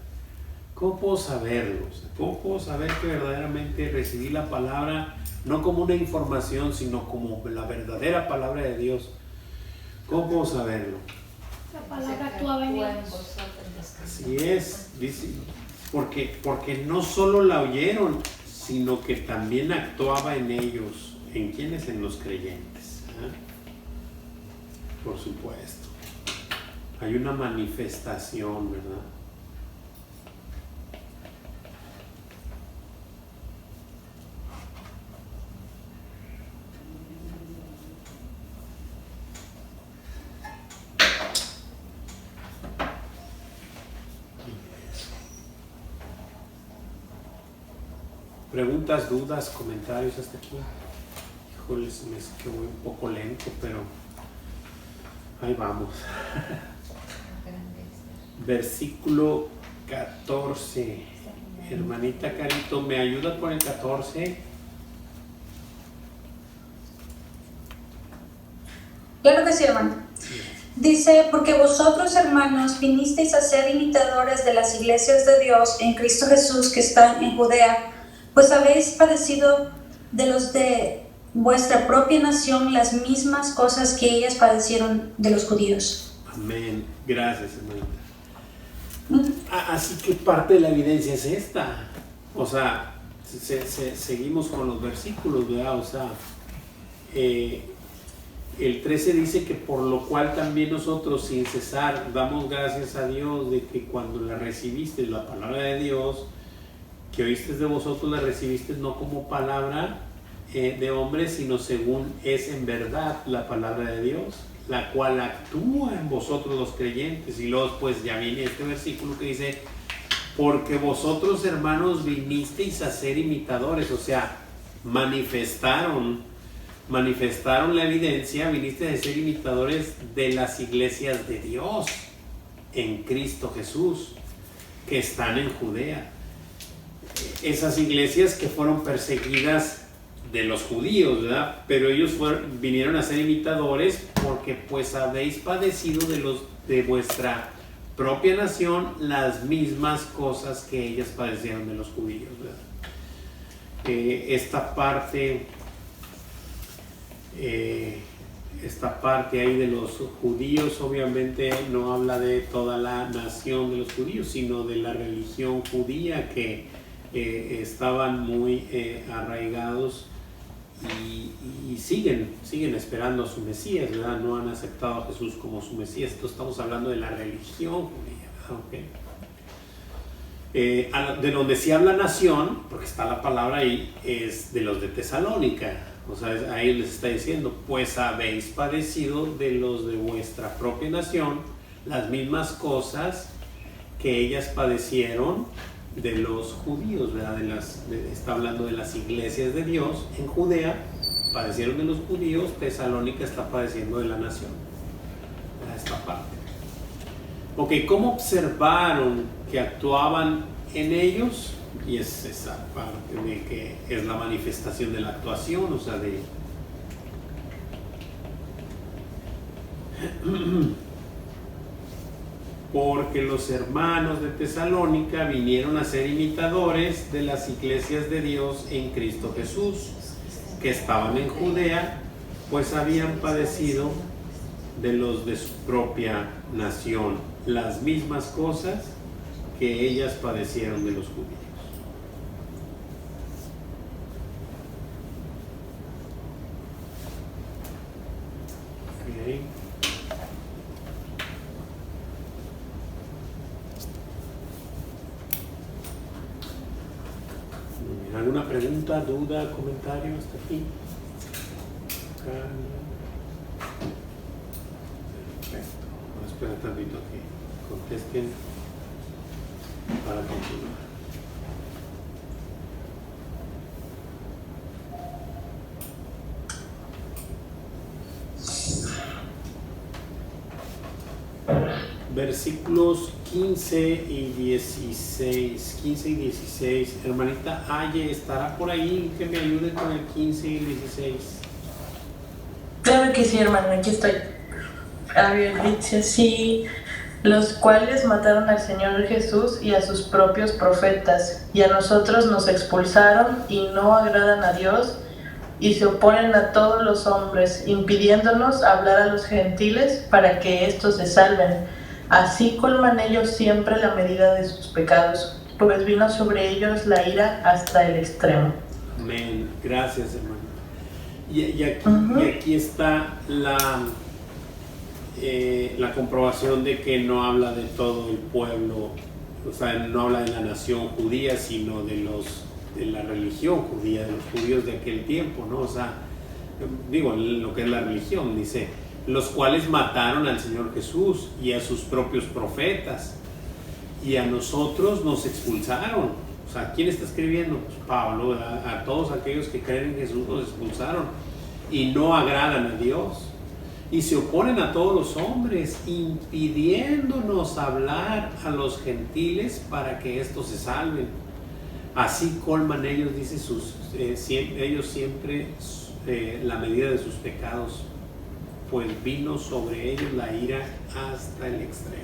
¿Cómo puedo saberlo? O sea, ¿cómo puedo saber que verdaderamente recibí la palabra no como una información, sino como la verdadera palabra de Dios? ¿Cómo puedo saberlo? La palabra actuaba en ellos. Así es, dice, porque no solo la oyeron, sino que también actuaba en ellos. ¿En quiénes? En los creyentes. Por supuesto. Hay una manifestación, ¿verdad? Preguntas, dudas, comentarios hasta aquí. Híjole, se me hace que voy un poco lento, pero ahí vamos. Versículo 14. Hermanita Carito, ¿me ayuda con el 14? Claro que sí, hermano. Dice, porque vosotros, hermanos, vinisteis a ser imitadores de las iglesias de Dios en Cristo Jesús que están en Judea, pues habéis padecido de los de vuestra propia nación las mismas cosas que ellas padecieron de los judíos. Amén. Gracias, hermanita. Así que parte de la evidencia es esta. O sea, seguimos con los versículos, ¿verdad? O sea, el 13 dice que por lo cual también nosotros sin cesar damos gracias a Dios de que cuando la recibiste, la palabra de Dios, que oíste de vosotros, la recibiste no como palabra de hombre, sino según es en verdad la palabra de Dios, la cual actúa en vosotros los creyentes. Y luego pues ya viene este versículo que dice, porque vosotros, hermanos, vinisteis a ser imitadores, o sea, manifestaron la evidencia, viniste a ser imitadores de las iglesias de Dios en Cristo Jesús, que están en Judea. Esas iglesias que fueron perseguidas de los judíos, ¿verdad? Pero ellos vinieron a ser imitadores porque pues habéis padecido de vuestra propia nación las mismas cosas que ellas padecieron de los judíos, ¿verdad? Esta parte esta parte ahí de los judíos obviamente no habla de toda la nación de los judíos, sino de la religión judía que estaban muy arraigados y siguen esperando a su Mesías, ¿verdad? No han aceptado a Jesús como su Mesías. Entonces estamos hablando de la religión judía, ¿verdad? De donde sí habla nación, porque está la palabra ahí, es de los de Tesalónica. O sea, ahí les está diciendo, pues habéis padecido de los de vuestra propia nación las mismas cosas que ellas padecieron de los judíos, ¿verdad? Está hablando de las iglesias de Dios en Judea, padecieron de los judíos. Tesalónica está padeciendo de la nación, ¿verdad? Esta parte. Ok, ¿cómo observaron que actuaban en ellos? Y es esa parte de que es la manifestación de la actuación, o sea, de porque los hermanos de Tesalónica vinieron a ser imitadores de las iglesias de Dios en Cristo Jesús, que estaban en Judea, pues habían padecido de los de su propia nación las mismas cosas que ellas padecieron de los judíos. Okay. ¿Alguna pregunta, duda, comentario hasta aquí? Perfecto. Vamos a esperar tantito que contesten para continuar. Versículos 15 y 16. 15 y 16. Hermanita Aye, ¿estará por ahí? Que me ayude con el 15 y 16. Claro que sí, hermano, aquí estoy. A ver, dice así: los cuales mataron al Señor Jesús y a sus propios profetas, y a nosotros nos expulsaron y no agradan a Dios, y se oponen a todos los hombres, impidiéndonos hablar a los gentiles para que éstos se salven. Así colman ellos siempre la medida de sus pecados, pues vino sobre ellos la ira hasta el extremo. Amén. Gracias, hermano. Y aquí está la comprobación de que no habla de todo el pueblo, o sea, no habla de la nación judía, sino de la religión judía, de los judíos de aquel tiempo, ¿no? O sea, digo, lo que es la religión, dice, los cuales mataron al Señor Jesús y a sus propios profetas, y a nosotros nos expulsaron. O sea, ¿quién está escribiendo? Pues Pablo, a todos aquellos que creen en Jesús nos expulsaron y no agradan a Dios, y se oponen a todos los hombres, impidiéndonos hablar a los gentiles para que éstos se salven. Así colman ellos, dice, ellos siempre la medida de sus pecados, pues vino sobre ellos la ira hasta el extremo.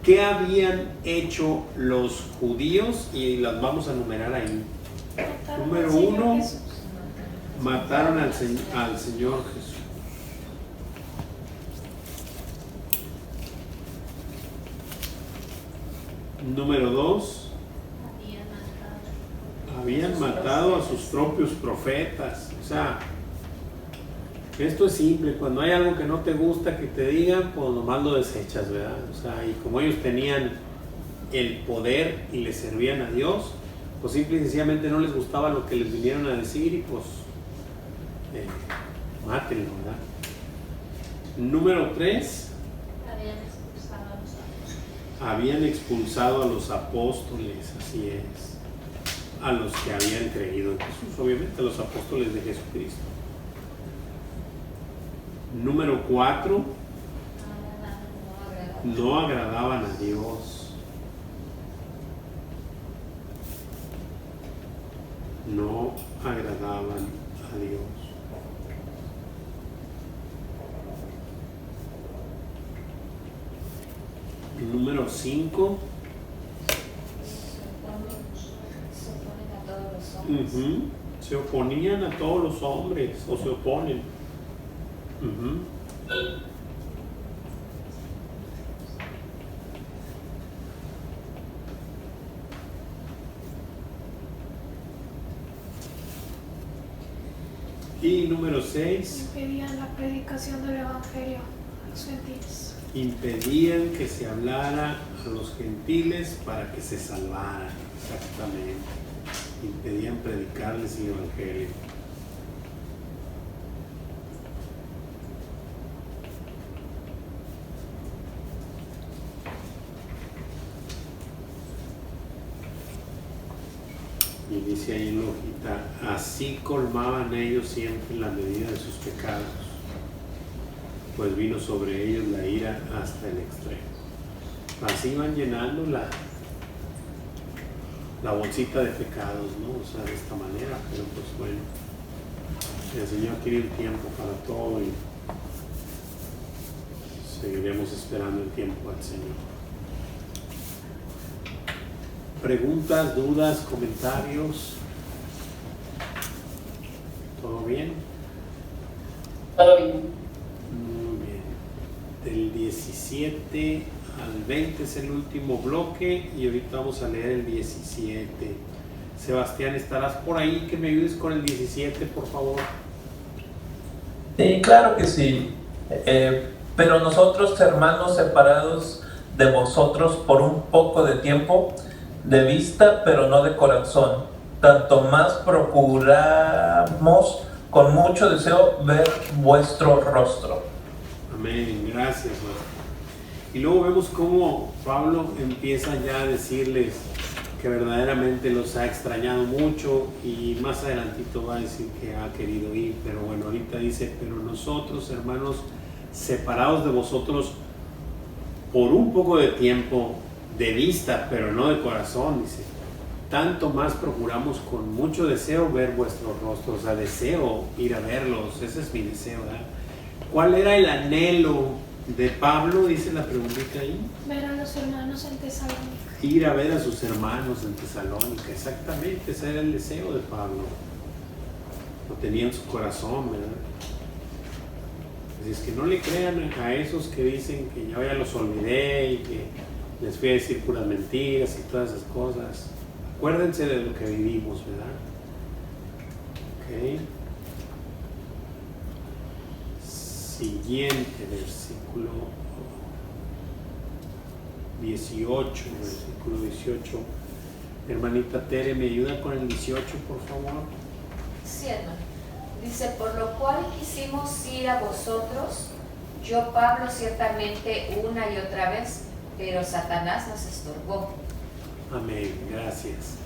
¿Qué habían hecho los judíos? Y las vamos a numerar ahí. Número 1, mataron al Señor Jesús. Número 2, habían matado a sus propios profetas. O sea, esto es simple, cuando hay algo que no te gusta que te digan, pues nomás lo desechas, ¿verdad? O sea, y como ellos tenían el poder y le servían a Dios, pues simple y sencillamente no les gustaba lo que les vinieron a decir y pues mátenlo, ¿verdad? Número 3, habían expulsado a los apóstoles, así es, a los que habían creído en Jesús, obviamente a los apóstoles de Jesucristo. Número 4, no agradaban a Dios. No agradaban a Dios. Número 5, se oponían a todos los hombres, o se oponen. Ujú. Y número 6, Impedían la predicación del Evangelio a los gentiles. impedían que se hablara a los gentiles para que se salvaran. Exactamente. Impedían predicarles el Evangelio. Y dice ahí en la hojita, así colmaban ellos siempre la medida de sus pecados, pues vino sobre ellos la ira hasta el extremo. Así van llenando la bolsita de pecados, ¿no? O sea, de esta manera, pero pues bueno, el Señor quiere el tiempo para todo y seguiremos esperando el tiempo al Señor. Preguntas, dudas, comentarios. ¿Todo bien? Todo bien. Muy bien. Del 17 al 20 es el último bloque y ahorita vamos a leer el 17. Sebastián, ¿estarás por ahí? Que me ayudes con el 17, por favor. Sí, claro que sí. Pero nosotros, hermanos, separados de vosotros por un poco de tiempo, de vista pero no de corazón, tanto más procuramos con mucho deseo ver vuestro rostro. Amén, gracias. Y luego vemos cómo Pablo empieza ya a decirles que verdaderamente los ha extrañado mucho, y más adelantito va a decir que ha querido ir, pero bueno, ahorita dice, pero nosotros, hermanos, separados de vosotros por un poco de tiempo, de vista, pero no de corazón, dice, tanto más procuramos con mucho deseo ver vuestros rostros. O sea, deseo ir a verlos, ese es mi deseo, ¿verdad? ¿Cuál era el anhelo de Pablo? Dice la preguntita ahí. Ver a los hermanos en Tesalónica. Ir a ver a sus hermanos en Tesalónica, exactamente, ese era el deseo de Pablo. Lo tenía en su corazón, ¿verdad? Así es que no le crean a esos que dicen que ya los olvidé y que les fui a decir puras mentiras y todas esas cosas. Acuérdense de lo que vivimos, ¿verdad? Ok. Siguiente versículo 18, versículo 18. Hermanita Tere, ¿me ayuda con el 18, por favor? Sí, hermano. Dice, por lo cual quisimos ir a vosotros, yo Pablo ciertamente una y otra vez, pero Satanás nos estorbó. Amén, gracias.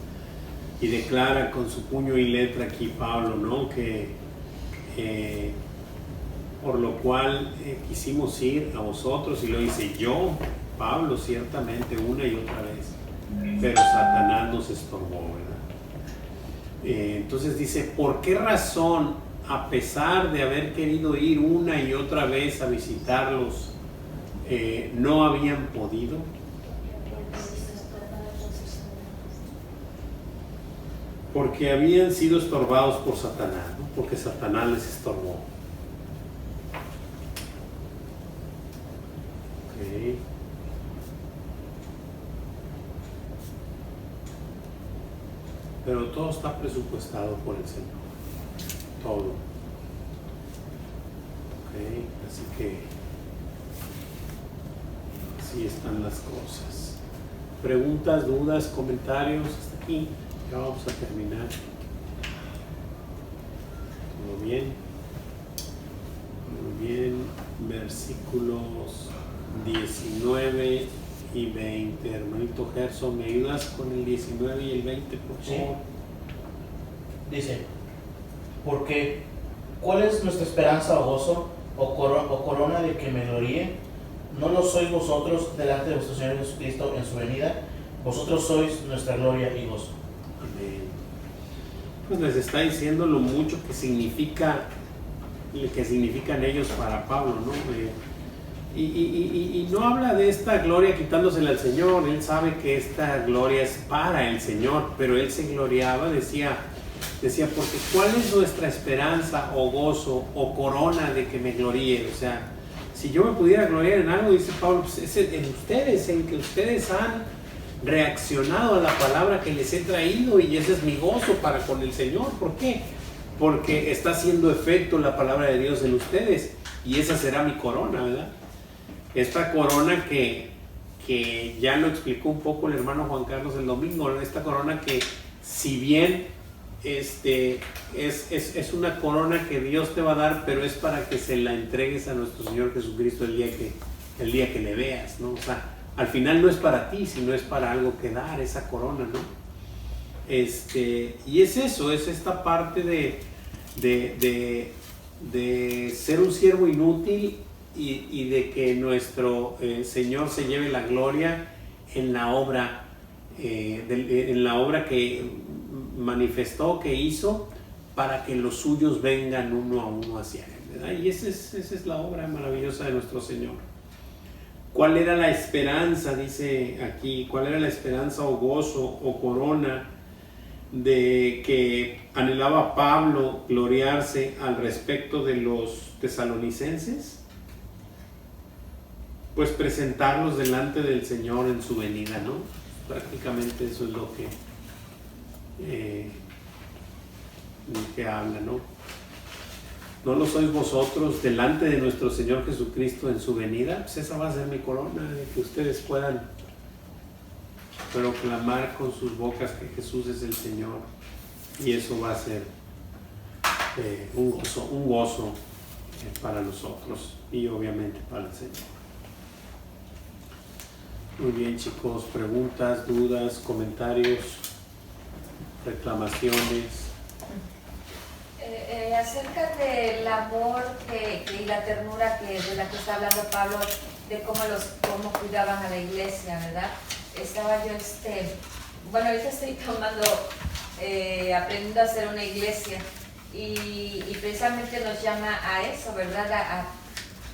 Y declara con su puño y letra aquí Pablo, ¿no? Que por lo cual quisimos ir a vosotros, y lo dice yo, Pablo, ciertamente una y otra vez, pero Satanás nos estorbó, ¿verdad? Entonces dice, ¿por qué razón, a pesar de haber querido ir una y otra vez a visitarlos, no habían podido? Porque habían sido estorbados por Satanás, ¿no? Porque Satanás les estorbó. Okay. Pero todo está presupuestado por el Señor. Todo. Okay. Así que así están las cosas. Preguntas, dudas, comentarios hasta aquí. Ya vamos a terminar. ¿Todo bien? Muy bien. Versículos 19 y 20. Hermanito Gerson, ¿me ayudas con el 19 y el 20, por favor? Sí. Dice, porque ¿cuál es nuestra esperanza o gozo o corona de que me gloríe? ¿No lo sois vosotros delante de vuestro Señor Jesucristo en su venida? Vosotros sois nuestra gloria y gozo. Amén. Pues les está diciendo lo mucho que significan ellos para Pablo, ¿no? Y no habla de esta gloria quitándosela al Señor. Él sabe que esta gloria es para el Señor, pero él se gloriaba, decía, Decía, porque ¿cuál es nuestra esperanza o gozo o corona de que me gloríe? O sea, si yo me pudiera gloriar en algo, dice Pablo, pues es en ustedes, en que ustedes han reaccionado a la palabra que les he traído, y ese es mi gozo para con el Señor. ¿Por qué? Porque está haciendo efecto la palabra de Dios en ustedes, y esa será mi corona, ¿verdad? Esta corona que ya lo explicó un poco el hermano Juan Carlos el domingo, esta corona que, si bien es una corona que Dios te va a dar, pero es para que se la entregues a nuestro Señor Jesucristo el día que le veas, ¿no? O sea, al final no es para ti, sino es para algo que dar, esa corona, ¿no? Y es eso, es esta parte de ser un siervo inútil y de que nuestro Señor se lleve la gloria en la obra, que manifestó, que hizo, para que los suyos vengan uno a uno hacia Él, ¿verdad? Y esa es la obra maravillosa de nuestro Señor. ¿Cuál era la esperanza? Dice aquí, ¿cuál era la esperanza o gozo o corona de que anhelaba Pablo gloriarse al respecto de los tesalonicenses? Pues presentarlos delante del Señor en su venida, ¿no? Prácticamente eso es lo que habla, ¿no? ¿No lo sois vosotros delante de nuestro Señor Jesucristo en su venida? Pues esa va a ser mi corona, de que ustedes puedan proclamar con sus bocas que Jesús es el Señor, y eso va a ser un gozo para nosotros y obviamente para el Señor. Muy bien, chicos, preguntas, dudas, comentarios, reclamaciones. Acerca del amor y la ternura de la que está hablando Pablo, de cómo cuidaban a la iglesia, ¿verdad? Estaba yo, ahorita estoy aprendiendo a hacer una iglesia, y precisamente nos llama a eso, ¿verdad?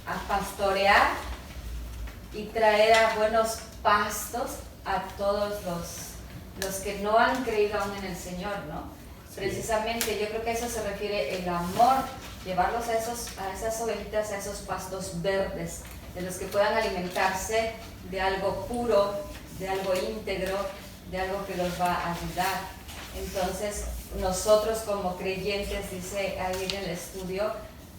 A pastorear y traer a buenos pastos a todos los que no han creído aún en el Señor, ¿no? Precisamente, yo creo que a eso se refiere el amor, llevarlos a esas ovejitas, a esos pastos verdes, de los que puedan alimentarse de algo puro, de algo íntegro, de algo que los va a ayudar. Entonces, nosotros como creyentes, dice ahí en el estudio,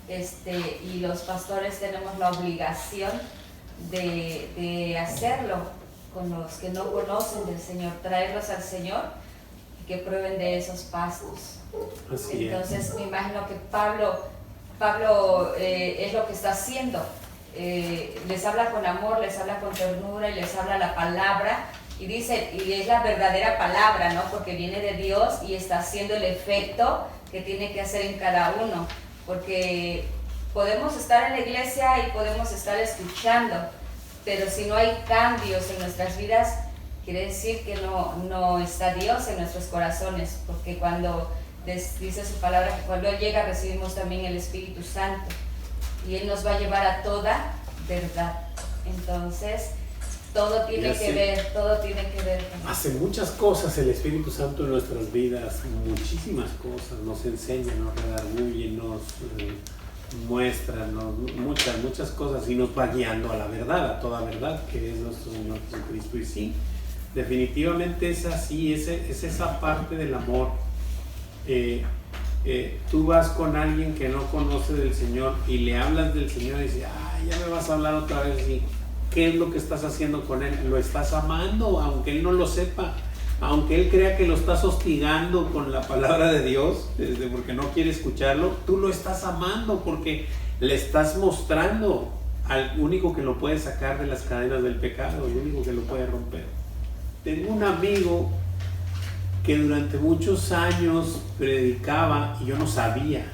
y los pastores tenemos la obligación de hacerlo con los que no conocen del Señor, traerlos al Señor, que prueben de esos pastos. Entonces me imagino que Pablo es lo que está haciendo. Les habla con amor, les habla con ternura y les habla la palabra, y dice, y es la verdadera palabra, ¿no? Porque viene de Dios y está haciendo el efecto que tiene que hacer en cada uno, porque podemos estar en la iglesia y podemos estar escuchando, pero si no hay cambios en nuestras vidas, quiere decir que no está Dios en nuestros corazones, porque cuando dice su palabra que cuando Él llega recibimos también el Espíritu Santo, y Él nos va a llevar a toda verdad. Entonces, todo tiene que ver con hace muchas cosas el Espíritu Santo en nuestras vidas, muchísimas cosas, nos enseña, nos redarguye, nos muestra, muchas cosas, y nos va guiando a la verdad, a toda verdad, que es nuestro Señor Jesucristo. Y sí, definitivamente es así, es esa parte del amor. Tú vas con alguien que no conoce del Señor y le hablas del Señor y dices, ya me vas a hablar otra vez así. ¿Qué es lo que estás haciendo con Él? ¿Lo estás amando? Aunque Él no lo sepa, aunque Él crea que lo estás hostigando con la palabra de Dios, porque no quiere escucharlo, tú lo estás amando porque le estás mostrando al único que lo puede sacar de las cadenas del pecado, el único que lo puede romper. Tengo un amigo que durante muchos años predicaba y yo no sabía,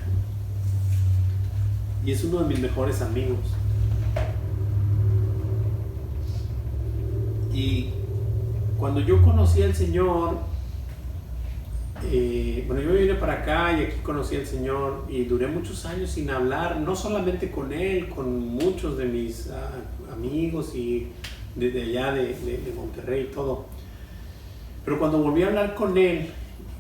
y es uno de mis mejores amigos. Y cuando yo conocí al Señor, yo me vine para acá y aquí conocí al Señor y duré muchos años sin hablar, no solamente con él, con muchos de mis amigos y desde allá de Monterrey y todo. Pero cuando volví a hablar con él,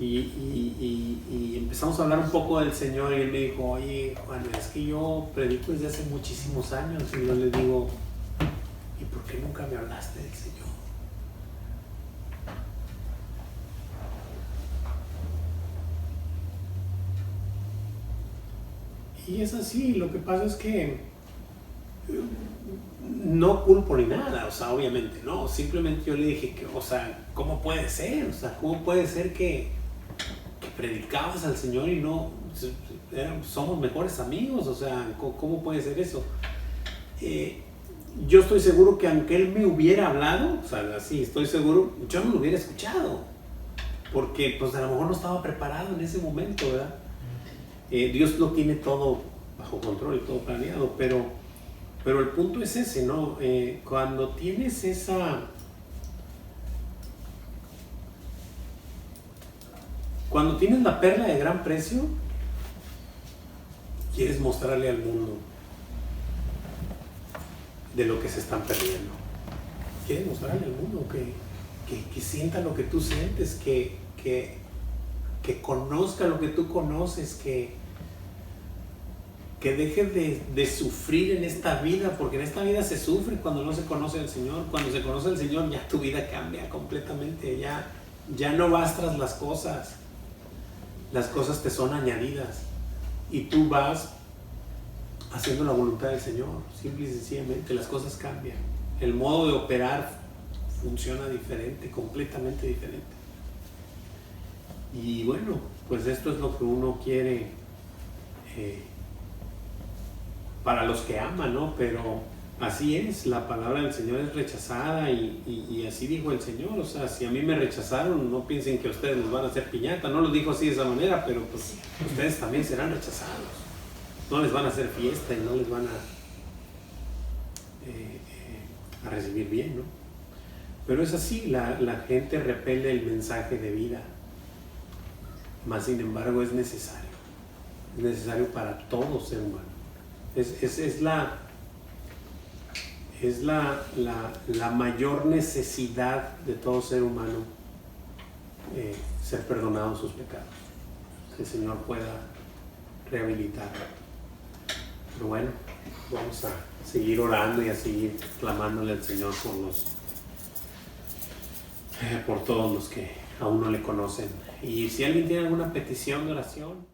Y empezamos a hablar un poco del Señor y él me dijo, oye Juan, es que yo predico desde hace muchísimos años. Y yo le digo, ¿y por qué nunca me hablaste del Señor? Y es así, lo que pasa es que no culpo ni nada, o sea, obviamente no, simplemente yo le dije que, o sea, ¿cómo puede ser? O sea, ¿cómo puede ser que predicabas al Señor y no, somos mejores amigos? O sea, ¿cómo puede ser eso? Yo estoy seguro que aunque él me hubiera hablado, o sea, así, estoy seguro, yo no lo hubiera escuchado, porque pues a lo mejor no estaba preparado en ese momento, ¿verdad? Dios lo tiene todo bajo control y todo planeado, pero el punto es ese, ¿no? Cuando tienes cuando tienes la perla de gran precio, quieres mostrarle al mundo de lo que se están perdiendo. Quieres mostrarle al mundo que sienta lo que tú sientes, que conozca lo que tú conoces, que deje de sufrir en esta vida, porque en esta vida se sufre cuando no se conoce al Señor. Cuando se conoce al Señor, ya tu vida cambia completamente, ya no vas tras las cosas te son añadidas y tú vas haciendo la voluntad del Señor, simple y sencillamente. Las cosas cambian, el modo de operar funciona diferente, completamente diferente. Y bueno, pues esto es lo que uno quiere para los que aman, ¿no? Pero así es, la palabra del Señor es rechazada y así dijo el Señor. O sea, si a mí me rechazaron, no piensen que a ustedes les van a hacer piñata. No lo dijo así de esa manera, pero pues ustedes también serán rechazados. No les van a hacer fiesta y no les van a recibir bien, ¿no? Pero es así, la gente repele el mensaje de vida. Mas sin embargo es necesario para todo ser humano. Es la mayor necesidad de todo ser humano, ser perdonado sus pecados, que el Señor pueda rehabilitar. Pero bueno, vamos a seguir orando y a seguir clamándole al Señor por todos los que aún no le conocen. Y si alguien tiene alguna petición de oración,